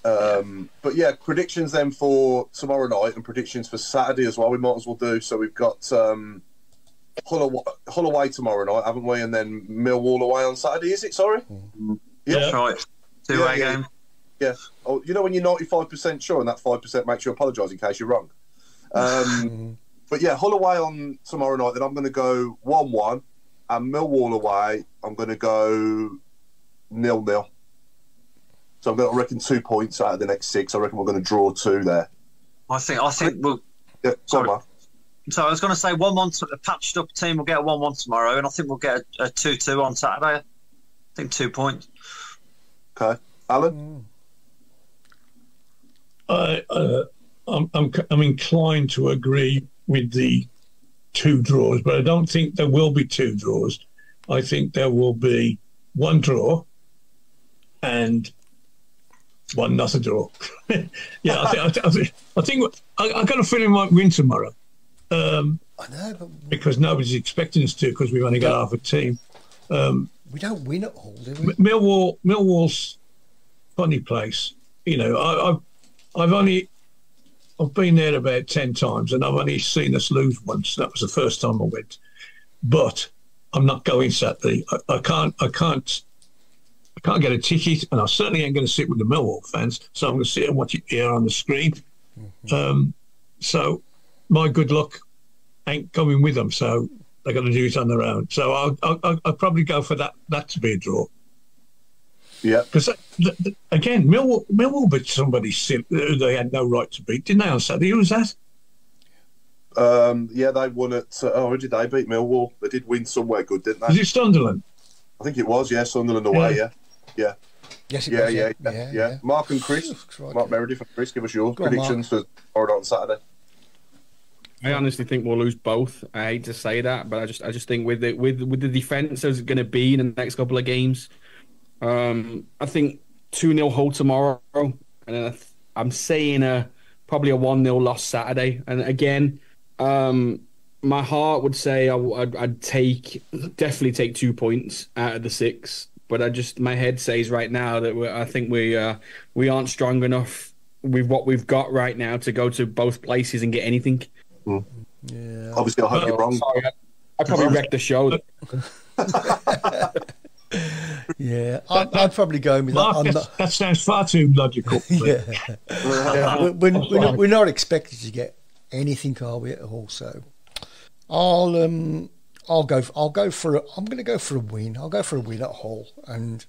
But yeah, predictions then for tomorrow night and predictions for Saturday as well. We might as well do. So we've got Hull away tomorrow night, haven't we? And then Millwall away on Saturday. Is it? Sorry. Yeah, that's right. 2-way game. Yeah. Oh, when you're 95% sure, and that 5% makes you apologise in case you're wrong. But yeah, Hull away on tomorrow night. Then I'm going to go 1-1, and Millwall away, I'm going to go 0-0. So I reckon 2 points out of the next 6. I reckon we're going to draw 2 there. I think we'll. Yeah, sorry. So I was going to say 1-1. A patched up team will get a 1-1 tomorrow, and I think we'll get a 2-2 on Saturday. I think 2 points. Okay, Alan. I'm inclined to agree with the 2 draws, but I don't think there will be 2 draws. I think there will be 1 draw and 1-0 draw. Yeah, I think I got a feeling we might win tomorrow. I know, but because nobody's expecting us to, because we've only got half a team. We don't win at all, do we? Millwall's funny place. I've been there about 10 times, and I've only seen us lose once. That was the first time I went. But I'm not going Saturday. I can't get a ticket, and I certainly ain't going to sit with the Millwall fans. So I'm going to sit and watch it here on the screen. So my good luck ain't coming with them. So they're going to do it on their own. So I'll probably go for that to be a draw. Yeah, because again, Millwall beat somebody who they had no right to beat, didn't they, on Saturday? Who was that? Yeah, they won at. Who did they beat? Millwall. They did win somewhere good, didn't they? Was it Sunderland? I think it was. Yeah, Sunderland away. Yeah. Yes, it was. Yeah. Mark and Chris, Mark Meredith and Chris, give us your predictions for tomorrow on Saturday. I honestly think we'll lose both. I hate to say that, but I just think with the defence as it's going to be in the next couple of games. I think 2-0 Hull tomorrow, and then I'm saying probably a 1-0 loss Saturday. And again, my heart would say I'd definitely take 2 points out of the 6, but my head says right now that I think we aren't strong enough with what we've got right now to go to both places and get anything. Yeah. Obviously, I hope you're wrong. Sorry, I probably wrecked the show. Yeah, I'd probably go with Mark, that. that sounds far too logical. Yeah, we're not expected to get anything, are we, at all? So I'm going to go for a win. I'll go for a win at Hull and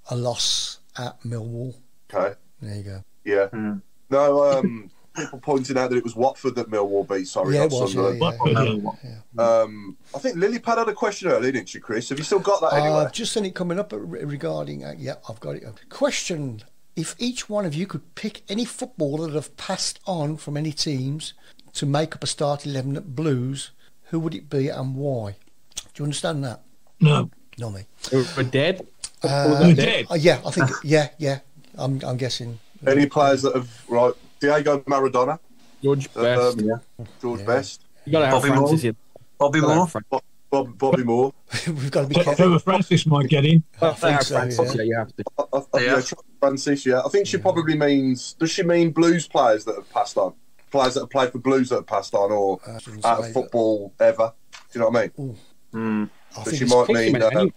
a loss at Millwall. Okay. There you go. Yeah. No, people pointing out that it was Watford that Millwall beat. Sorry, Yeah, not it was. Sunderland. I think Lily Pad had a question earlier, didn't she, Chris? Have you still got that anyway? I've just seen it coming up regarding. Yeah, I've got it. Question: if each one of you could pick any footballer that have passed on from any teams to make up a start 11 at Blues, who would it be and why? Do you understand that? No. Not me. We're dead. We're dead. Yeah, I think. Yeah. I'm guessing. Any players that have Diego Maradona, George Best. George Best, You got to have Bobby Francis Moore. here. Bobby Moore. Bobby Moore. We've got to be careful. Trevor Francis might get in. I think so, Francis, yeah. you have to. Yeah, Francis. Yeah, I think she probably means. Does she mean Blues players that have passed on? Players that have played for Blues that have passed on, or out of football ever? Do you know what I mean? So she might mean. Got to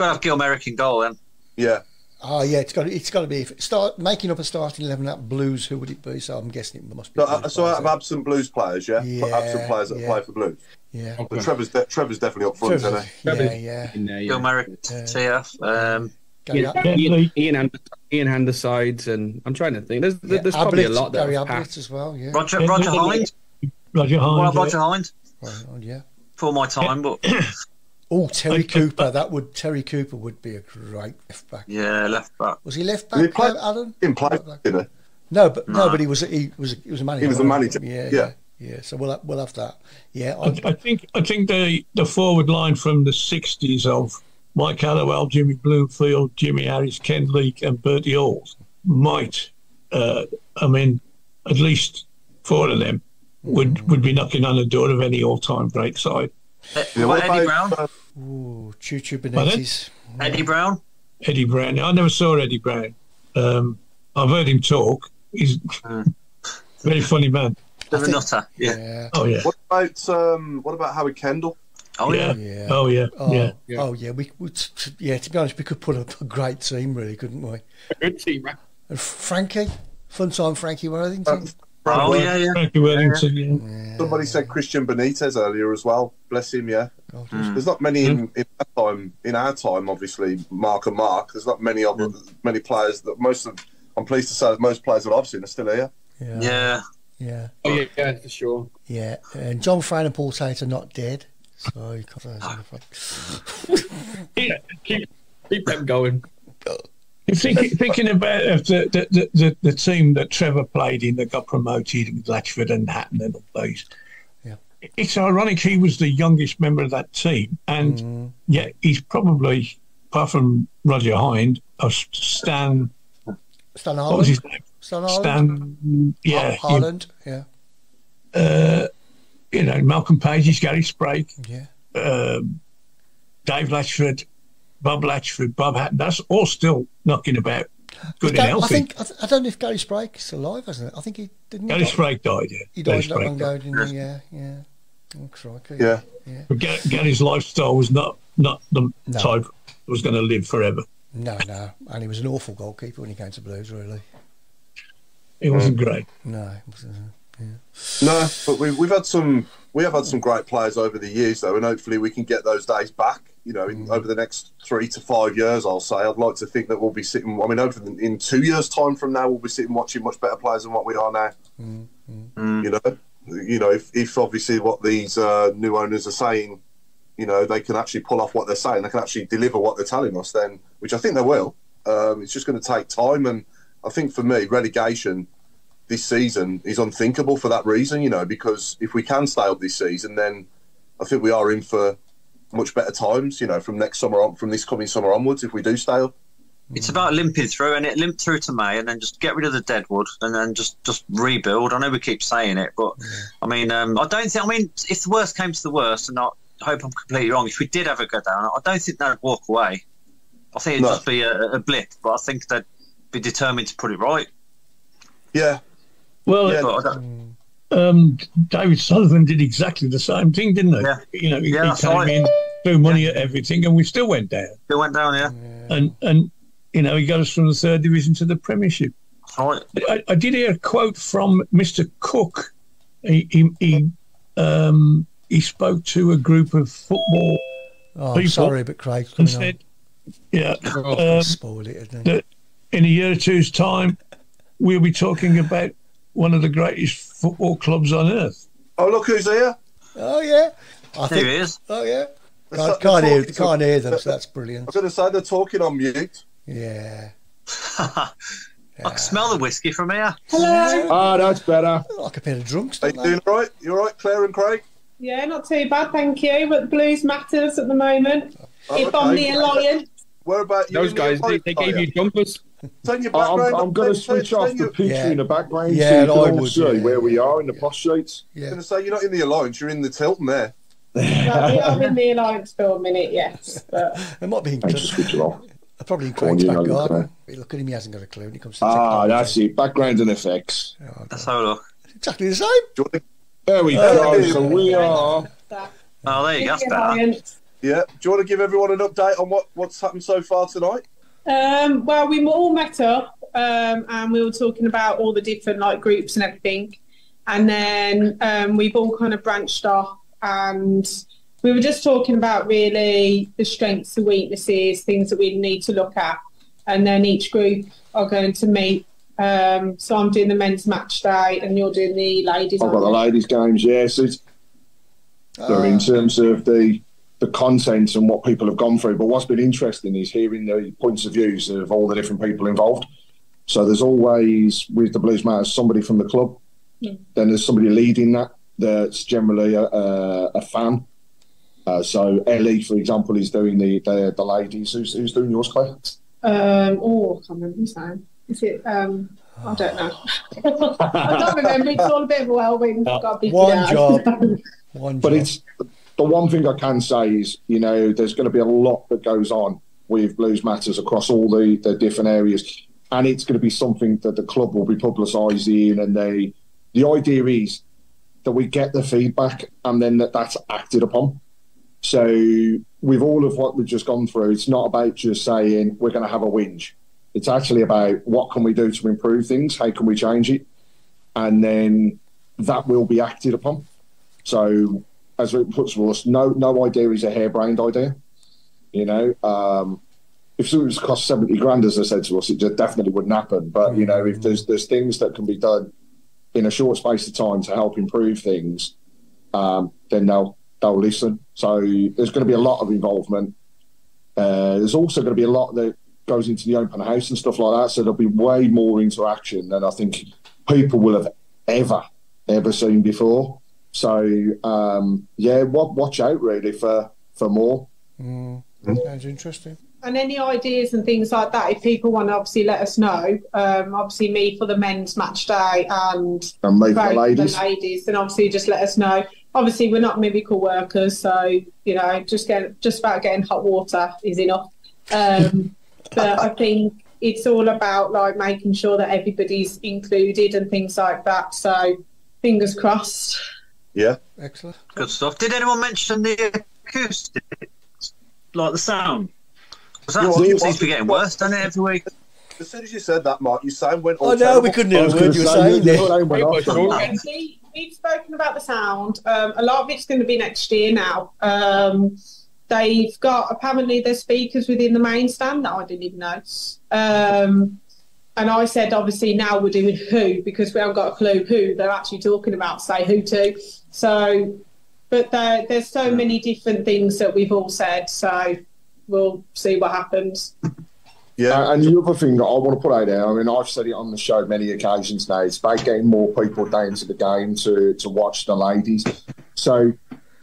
have Gilmerick in goal then. Yeah. Oh yeah, it's got to be. Start making up a starting 11 at Blues. Who would it be? So I'm guessing it must be. So out of absent Blues players, absent players that have played for Blues. Yeah. But Trevor's definitely up front, isn't he? Yeah. Gilmerick, TF. Ian Handesides, and I'm trying to think. There's probably a lot that Gary have Ablett passed. as well. Yeah. Roger Hind. Roger Hind. Well, Roger Hind. Yeah. For my time, but Oh, Terry Cooper. Terry Cooper would be a great left back. yeah, left back. Was he left Did he back, play? Alan? Didn't play, did he? No, but he was a manager. He was a manager. Yeah. So we'll have that. Yeah. I think the forward line from the 60s of Mike Hallowell, Jimmy Bloomfield, Jimmy Harris, Ken Leake, and Bertie Hall might. At least 4 of them would be knocking on the door of any all-time great side. What Eddie Brown? Ooh, Choo Choo Benitez. Eddie Brown? Eddie Brown. I never saw Eddie Brown. I've heard him talk. He's a very funny man. The nutter. Yeah. Oh yeah. What about Howard Kendall? Oh yeah. Yeah. Oh yeah. Oh yeah. We to be honest, we could put up a great team, really, couldn't we? Good team, right? And Frankie, fun-time Frankie Worthington. Oh yeah. Frankie Worthington. Yeah. Somebody said Christian Benitez earlier as well. Bless him. Yeah. There's not many in our time. Obviously, Mark. There's not many players that I'm pleased to say that most players that I've seen are still here. Yeah. Yeah. Oh yeah, for sure. Yeah. And John Fran and Paul Tate are not dead, so you can't. Keep them going. Thinking about the team that Trevor played in that got promoted with Latchford and Hatton and all those. Yeah. It's ironic he was the youngest member of that team, and yet he's probably, apart from Roger Hind, of Stan. Stan Harland. What was his name? Stan Harland. Harland. Malcolm Page's Gary Sprague. Yeah. Dave Latchford, Bob Latchford, Bob Hatton. That's all still knocking about, good and healthy. I don't know if Gary Sprague is still alive, hasn't it? I think he didn't. Gary Sprague died. Yeah. He died not long ago, didn't he? Yeah. Oh, crikey. Yeah. But Gary's lifestyle was not the type that was going to live forever. No, and he was an awful goalkeeper when he came to Blues. Really, it wasn't great. No, it wasn't. Yeah. No, but we have had some great players over the years though, and hopefully we can get those days back. Over the next 3 to 5 years, I'll say. I'd like to think that we'll be sitting. In 2 years' time from now, we'll be sitting watching much better players than what we are now. If obviously what these new owners are saying, they can actually pull off what they're saying, they can actually deliver what they're telling us, then, which I think they will. It's just going to take time, and I think for me, relegation this season is unthinkable for that reason. Because if we can stay up this season, then I think we are in for much better times. From next summer on, from this coming summer onwards, if we do stay up. It's about limping through, and it limp through to May, and then just get rid of the deadwood, and then just rebuild. I know we keep saying it, but I don't think. If the worst came to the worst, and I hope I'm completely wrong, if we did ever go down, I don't think they'd walk away. I think it'd just be a blip, but I think they'd be determined to put it right. Yeah. Well, David Sullivan did exactly the same thing, didn't he? Yeah. He came in, threw money at everything, and we still went down. Still went down, yeah. and he got us from the third division to the Premiership. Right. I did hear a quote from Mr. Cook. He spoke to a group of football people. I'm sorry, but Craig's and coming said, spoil it, isn't it? that in a year or two's time, we'll be talking about one of the greatest football clubs on earth. Oh, look who's here. Oh, yeah. There he is. Oh, yeah. Can't hear them, so that's brilliant. I was going to say, they're talking on mute. Yeah. I can smell the whiskey from here. Hello. Oh, that's better. Like a pair of drunks, Are don't you they? doing all right? You all right, Claire and Craig? Yeah, not too bad, thank you. But the Blues matters at the moment. If I'm the Alliance. Where about you? Those guys, they gave you jumpers. Turn your background I'm going to switch off the picture in the background so you can all see where we are in the post sheets. I was going to say, you're not in the Alliance, you're in the Tilton there. Well, we are in the Alliance for a minute, yes. But It might be Thanks for switching off. probably in Craig's back garden. Look at him, he hasn't got a clue when it comes to technology. That's it. Background and effects. Let's have a look. Exactly the same. There we go. So we are. Oh, there you go. That's better. Alliance. Yeah. Do you want to give everyone an update on what's happened so far tonight? Well, we all met up and we were talking about all the different groups and everything. And then we've all kind of branched off and we were just talking about really the strengths and weaknesses, things that we need to look at. And then each group are going to meet. So I'm doing the men's match day and you're doing the ladies. I've got the ladies' games, yes. So in terms of the content and what people have gone through. But what's been interesting is hearing the points of views of all the different people involved. So there's always, with the Blues Matters, somebody from the club. Then there's somebody leading that's generally a fan. So Ellie, for example, is doing the ladies. Who's doing yours, Claire? I can't remember his name. Is it? I don't know. I don't remember. It's all a bit of a whirlwind. One job. But it's the one thing I can say is, there's going to be a lot that goes on with Blues Matters across all the different areas, and it's going to be something that the club will be publicising. And the idea is that we get the feedback and then that's acted upon. So with all of what we've just gone through, it's not about just saying we're going to have a whinge. It's actually about what can we do to improve things, how can we change it, and then that will be acted upon. So as it puts to us, no idea is a harebrained idea. If something was cost 70 grand, as I said to us, it just definitely wouldn't happen. But if there's things that can be done in a short space of time to help improve things, then they'll listen. So there's going to be a lot of involvement. There's also going to be a lot that goes into the open house and stuff like that. So there'll be way more interaction than I think people will have ever seen before. So watch out really for more. Sounds interesting. And any ideas and things like that, if people want to obviously let us know. Obviously me for the men's match day and me for the ladies, then obviously just let us know. Obviously we're not miracle workers, so just about getting hot water is enough. But I think it's all about making sure that everybody's included and things like that. So fingers crossed. Yeah. Excellent. Good stuff. Did anyone mention the acoustics? Like the sound? That seems to be getting worse, doesn't it, every week? As soon as you said that, Mark, your sound went all Oh, no, we couldn't hear a word you were saying there. We've spoken about the sound. A lot of it's going to be next year now. They've got, apparently, there's speakers within the main stand that I didn't even know. And I said, obviously, now we're doing who, because we haven't got a clue who they're actually talking about, say who to. So, but there's so many different things that we've all said, so we'll see what happens. Yeah, and the other thing that I want to put out there, I mean, I've said it on the show many occasions now, it's about getting more people down to the game to watch the ladies. So,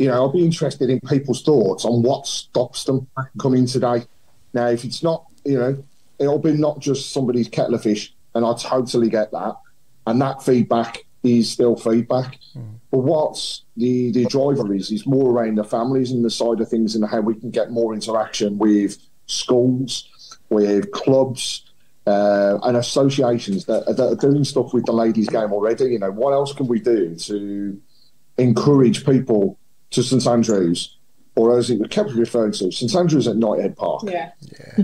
I'll be interested in people's thoughts on what stops them coming today. Now, if it's not, it'll be not just somebody's kettle of fish, and I totally get that. And that feedback is still feedback. But what the driver is more around the families and the side of things and how we can get more interaction with schools, with clubs and associations that are doing stuff with the ladies' game already. What else can we do to encourage people to St Andrews or as it kept referring to, St Andrews at Knighthead Park,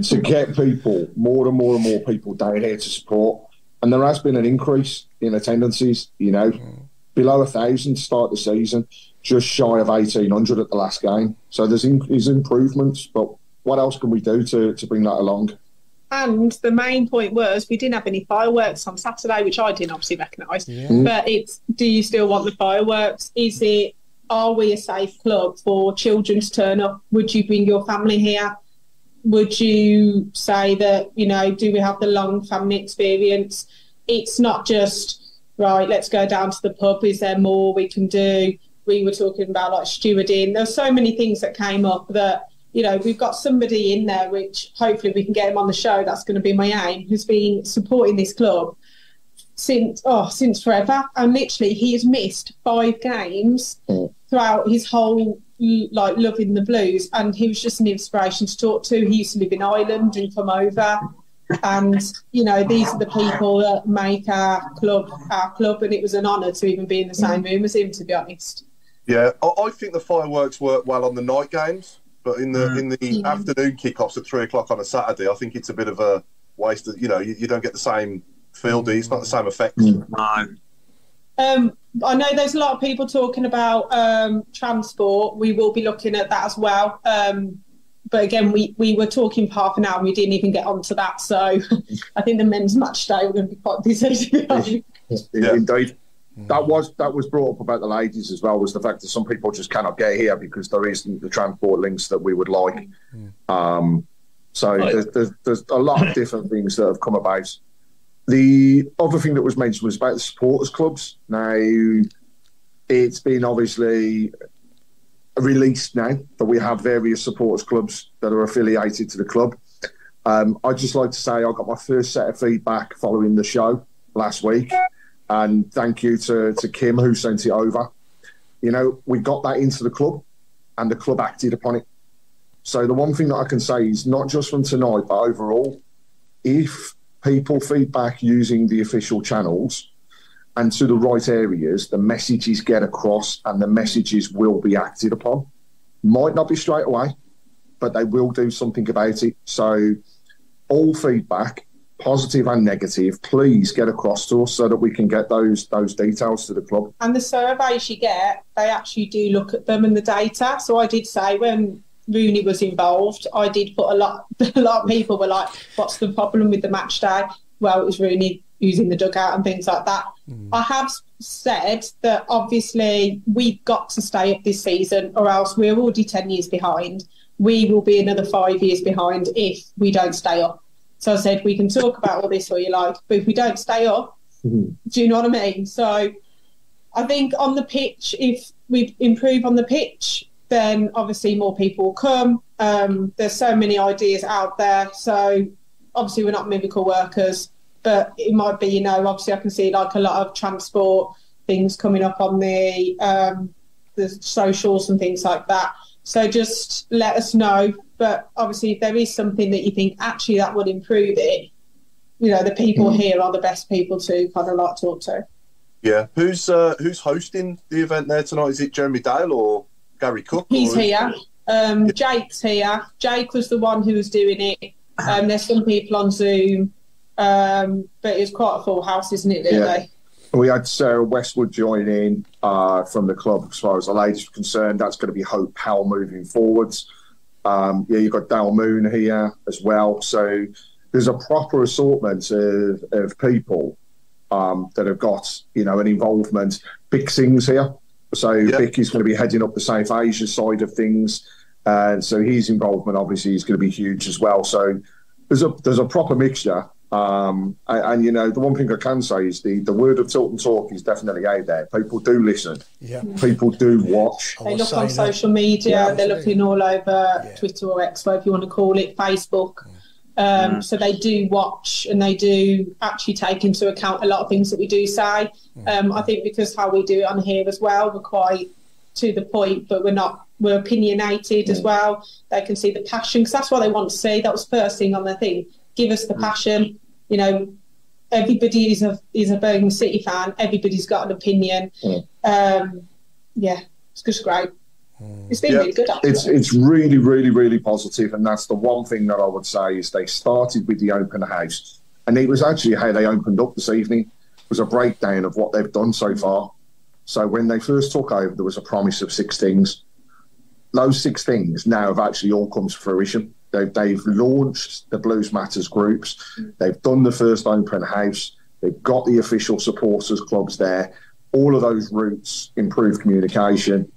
to get people, more and more and more people down here to support. And there has been an increase in attendances, below 1,000 to start the season, just shy of 1,800 at the last game. So there's improvements, but what else can we do to bring that along? And the main point was we didn't have any fireworks on Saturday, which I didn't obviously recognise. But it's, do you still want the fireworks? Are we a safe club for children to turn up? Would you bring your family here? Would you say that, do we have the long family experience? It's not just, right, let's go down to the pub. Is there more we can do? We were talking about like stewarding. There's so many things that came up that, we've got somebody in there, which hopefully we can get him on the show. That's going to be my aim, who's been supporting this club since forever. And literally he has missed 5 games throughout his whole loving the Blues, and he was just an inspiration to talk to. He used to live in Ireland and come over, and these are the people that make our club, and it was an honour to even be in the same room as him, to be honest. Yeah, I think the fireworks work well on the night games, but in the afternoon kickoffs at 3 o'clock on a Saturday, I think it's a bit of a waste of, you don't get the same feel, do you? It's not the same effect. No. I know there's a lot of people talking about transport. We will be looking at that as well. But again, we were talking for half an hour and we didn't even get onto that. So I think the men's match day we're going to be quite busy, to be honest. Indeed. That was brought up about the ladies as well, was the fact that some people just cannot get here because there isn't the transport links that we would like. So there's a lot of different things that have come about. The other thing that was mentioned was about the supporters clubs. Now, it's been obviously released now that we have various supporters clubs that are affiliated to the club. I'd just like to say I got my first set of feedback following the show last week, and thank you to Kim who sent it over. We got that into the club and the club acted upon it. So the one thing that I can say is not just from tonight, but overall, if people feedback using the official channels and to the right areas, the messages get across and the messages will be acted upon. Might not be straight away, but they will do something about it. So all feedback, positive and negative, please get across to us so that we can get those details to the club. And the surveys you get, they actually do look at them and the data. So I did say when Rooney was involved, I did put a lot of people were like, what's the problem with the match day? Well, it was Rooney using the dugout and things like that. I have said that obviously we've got to stay up this season or else we're already 10 years behind. We will be another 5 years behind if we don't stay up. So I said, we can talk about all this all you like, but if we don't stay up, do you know what I mean? So I think on the pitch, if we improve on the pitch, then obviously more people will come. There's so many ideas out there. So obviously we're not miracle workers, but it might be, obviously I can see like a lot of transport things coming up on the socials and things like that. So just let us know. But obviously if there is something that you think actually that would improve it, the people here are the best people to kind of like talk to. Yeah. Who's hosting the event there tonight? Is it Jeremy Dale or Gary Cook? He's here. Jake's here. Jake was the one who was doing it. There's some people on Zoom, but it's quite a full house, isn't it, really? Yeah. We had Sarah Westwood join in from the club as far as the ladies are concerned. That's going to be Hope Powell moving forwards. You've got Dale Moon here as well. So there's a proper assortment of people that have got, an involvement. Big Singh's here. So Vic is going to be heading up the South Asia side of things. So his involvement obviously is going to be huge as well. So there's a proper mixture. And the one thing I can say is the word of Tilton Talk is definitely out there. People do listen. Yeah. People do watch. They look on social media. Yeah, they're looking all over Twitter or X, whatever you want to call it, Facebook. So they do watch and they do actually take into account a lot of things that we do say. I think because how we do it on here as well, we're quite to the point, but we're opinionated as well. They can see the passion because that's what they want to see. That was first thing on the thing. Give us the passion. Everybody is a Birmingham City fan. Everybody's got an opinion. It's just great. It's been really good, actually. It's really, really, really positive, and that's the one thing that I would say is they started with the open house, and it was actually how they opened up this evening. It was a breakdown of what they've done so far. So when they first took over, there was a promise of 6 things. Those 6 things now have actually all come to fruition. They've launched the Blues Matters groups. They've done the first open house. They've got the official supporters clubs there. All of those routes improve communication.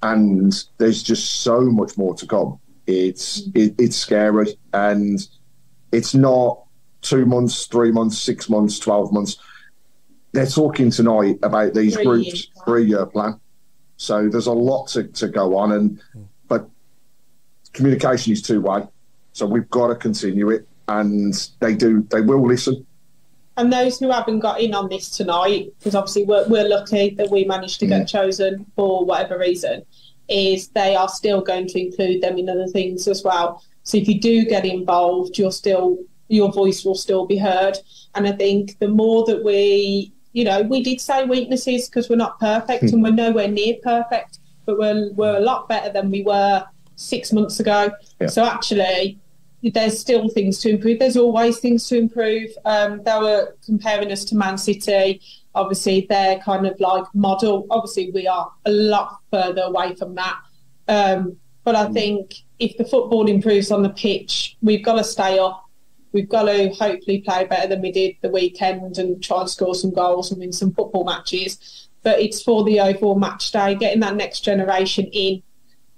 And there's just so much more to come. It's scary, and it's not 2 months, 3 months, 6 months, 12 months. They're talking tonight about these groups' 3-year plan. So there's a lot to go on, but communication is two-way. So we've got to continue it, and they will listen. And those who haven't got in on this tonight, because obviously we're lucky that we managed to get chosen for whatever reason, is they are still going to include them in other things as well. So if you do get involved, your voice will still be heard. And I think the more that we did say weaknesses because we're not perfect and we're nowhere near perfect, but we're a lot better than we were 6 months ago. Yeah. So actually, there's still things to improve. There's always things to improve. They were comparing us to Man City. Obviously, they're kind of like model. Obviously, we are a lot further away from that. But I think if the football improves on the pitch, we've got to stay up. We've got to hopefully play better than we did the weekend and try and score some goals and win some football matches. But it's for the overall match day, getting that next generation in.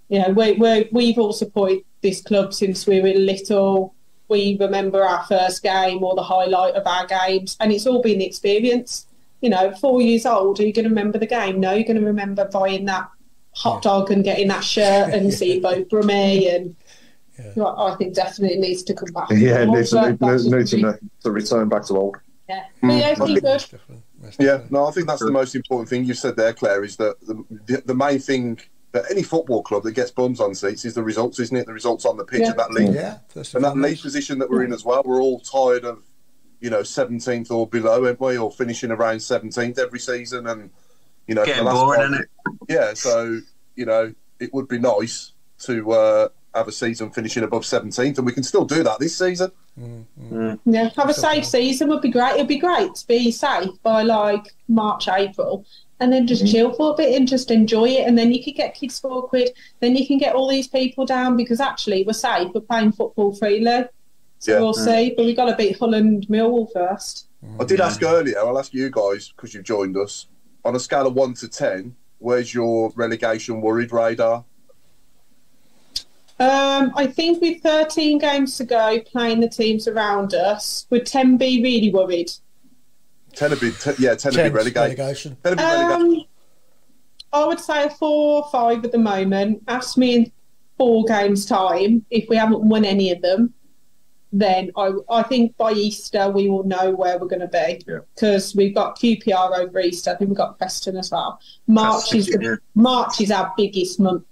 We've all supported this club since we were little. We remember our first game or the highlight of our games, and it's all been the experience. 4 years old, are you going to remember the game? No, you're going to remember buying that hot dog and getting that shirt and seeing Bo Brummie, and I think definitely it needs to come back. Yeah, it needs to return back to old. Yeah, good. Yeah, no, I think that's the most important thing you said there, Claire, is that the main thing that any football club that gets bums on seats is the results, isn't it? The results on the pitch and that league. And that league position that we're in as well. We're all tired of, 17th or below, aren't we? Or finishing around 17th every season. And, getting boring, isn't it? Yeah, so, it would be nice to have a season finishing above 17th, and we can still do that this season. Yeah, have a safe season would be great. It'd be great to be safe by like March, April. And then just chill for a bit and just enjoy it. And then you could get kids for £4. Then you can get all these people down because actually we're safe. We're playing football freely. So we'll see. But we've got to beat Hull and Millwall first. I did ask earlier, I'll ask you guys because you've joined us. On a scale of 1 to 10, where's your relegation worried radar? I think with 13 games to go, playing the teams around us, would 10 be really worried? 10 would be relegation. 10 would be relegation. I would say a 4 or 5 at the moment. Ask me in 4 games' time if we haven't won any of them. Then I think by Easter we will know where we're going to be because we've got QPR over Easter. I think we've got Preston as well. March is our biggest month.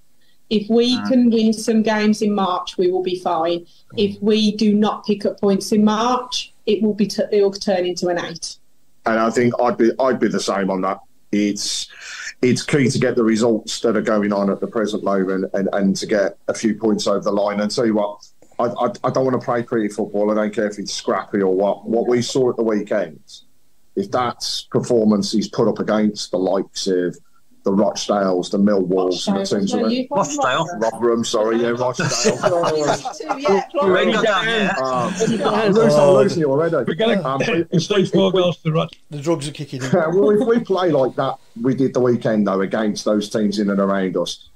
If we can win some games in March, we will be fine. If we do not pick up points in March, it will turn into an 8. And I think I'd be the same on that. It's key to get the results that are going on at the present moment and to get a few points over the line. And tell you what, I don't want to play pretty football. I don't care if it's scrappy or what. What we saw at the weekend, if that performance is put up against the likes of the Rochdales, the Millwalls, and the teams Rochdale. Rotherham, sorry, Rochdale. I'm losing already. We're going to 4 goals to Rochdale. The drugs are kicking in. Well, if we play like that, we did the weekend though against those teams in and around us,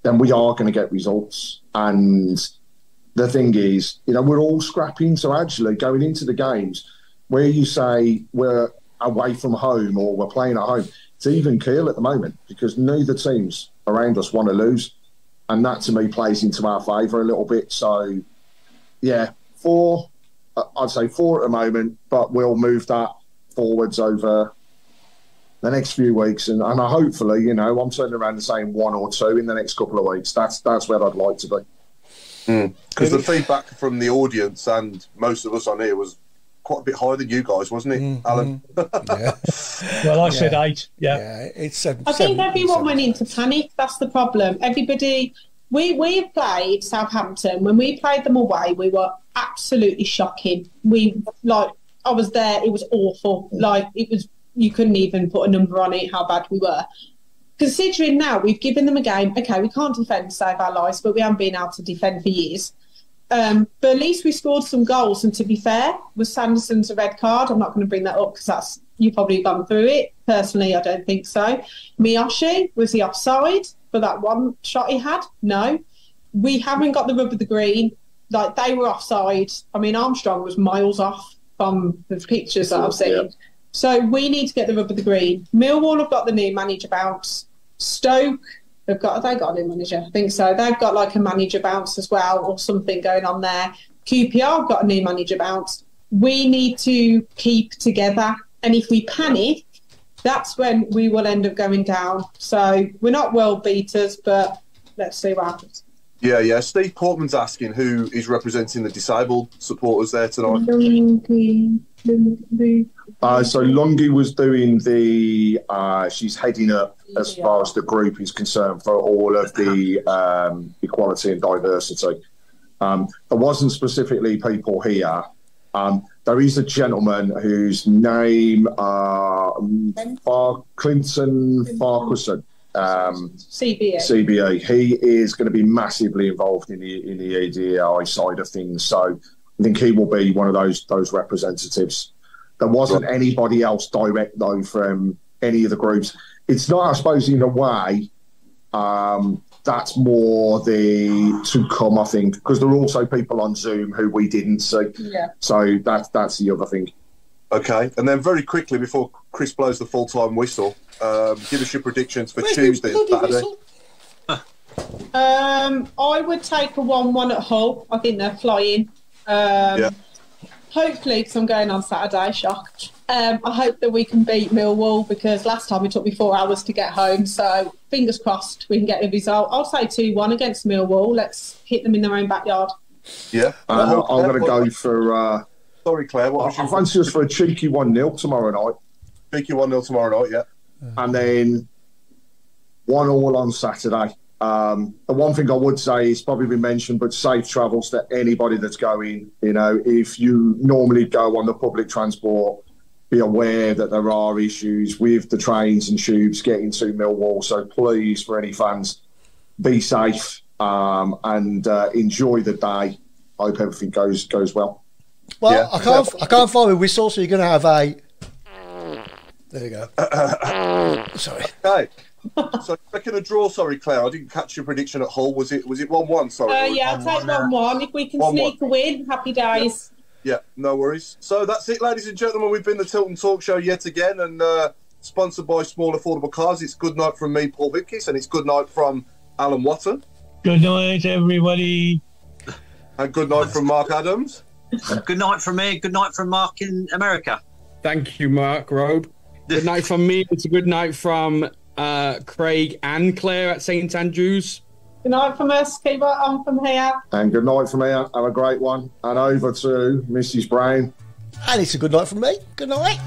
then we are going to get results. And the thing is, we're all scrapping. So actually, going into the games where you say we're away from home or we're playing at home, it's even keel at the moment because neither teams around us want to lose. And that, to me, plays into our favour a little bit. So, yeah, 4, I'd say 4 at the moment, but we'll move that forwards over the next few weeks. And I hopefully, I'm turning around and saying 1 or 2 in the next couple of weeks. That's where I'd like to be. Because the feedback from the audience and most of us on here was quite a bit higher than you guys, wasn't it, Alan? Yeah. Well, I said 8. Yeah. It's 7. I think everyone went into panic. That's the problem. Everybody. We've played Southampton. When we played them away, we were absolutely shocking. I was there. It was awful. You couldn't even put a number on it, how bad we were. Considering now we've given them a game, okay, we can't defend to save our lives, but we haven't been able to defend for years. But at least we scored some goals. And to be fair, was Sanderson's a red card? I'm not going to bring that up because you've probably gone through it. Personally, I don't think so. Miyoshi, was he offside for that one shot he had? No. We haven't got the rub of the green. They were offside. I mean, Armstrong was miles off from the pictures that I've seen. Yeah. So we need to get the rub of the green. Millwall have got the new manager bounce. Stoke, have they got a new manager? I think so. They've got a manager bounce as well, or something going on there. QPR have got a new manager bounce. We need to keep together. And if we panic, that's when we will end up going down. So we're not world beaters, but let's see what happens. Yeah. Steve Portman's asking who is representing the disabled supporters there tonight. So Lungi was doing she's heading up as far as the group is concerned for all of the equality and diversity. There wasn't specifically people here. There is a gentleman whose name Clinton Farquharson. CBA. He is going to be massively involved in the EDI side of things. So I think he will be one of those representatives. There wasn't anybody else direct though from any of the groups. It's not, I suppose, in a way. That's more to come, I think, because there are also people on Zoom who we didn't see. Yeah. So that's the other thing. Okay, and then very quickly before Chris blows the full-time whistle, give us your predictions for Tuesday and Saturday. I would take a 1-1 at Hull. I think they're flying. Hopefully, because I'm going on Saturday, shocked. I hope that we can beat Millwall because last time it took me 4 hours to get home. So fingers crossed we can get a result. I'll say 2-1 against Millwall. Let's hit them in their own backyard. Yeah. I'm going to go for... Sorry, Claire. I fancy us for a cheeky 1-0 tomorrow night. Cheeky 1-0 tomorrow night, yeah. And then 1-1 on Saturday. The one thing I would say is probably been mentioned, but safe travels to anybody that's going. If you normally go on the public transport, be aware that there are issues with the trains and tubes getting to Millwall. So please, for any fans, be safe and enjoy the day. Hope everything goes well. Well, yeah. I can't find a whistle, so you're going to have a. There you go. Sorry. Okay. So making a draw. Sorry, Claire, I didn't catch your prediction at Hull. Was it 1-1? Sorry. Yeah, I'll take 1-1. If we can sneak a win, happy days. Yeah, no worries. So that's it, ladies and gentlemen. We've been the Tilton Talk Show yet again, and sponsored by Small Affordable Cars. It's good night from me, Paul Vickis, and it's good night from Alan Watson. Good night, everybody. And good night from Mark Adams. Good night from me. Good night from Mark in America. Thank you, Mark Robe. Good night from me. It's a good night from Craig and Claire at St Andrews. Good night from us. Keep it on from here. And good night from here. Have a great one. And over to Mrs. Brown. And it's a good night from me. Good night.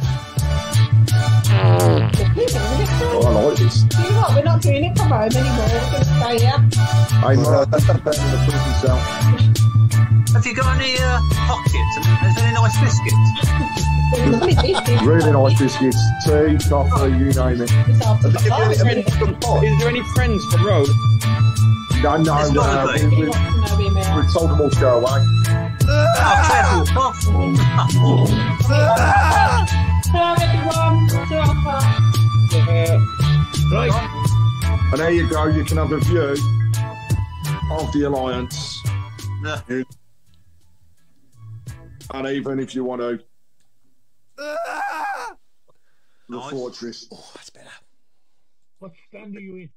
Oh, I like this. You know what? We're not doing it from home anymore. We're going to stay here. I'm better than the prison cell. Have you got any pockets? Is there any nice biscuits? Really nice biscuits. Tea, coffee, you name it. Is there any friends for Road? No. We told them all to go away. Hello, everyone. Right. And there you go. You can have a view of the Alliance. Yeah. And even if you want to, the nice. fortress. Oh, that's better. What stand are you in?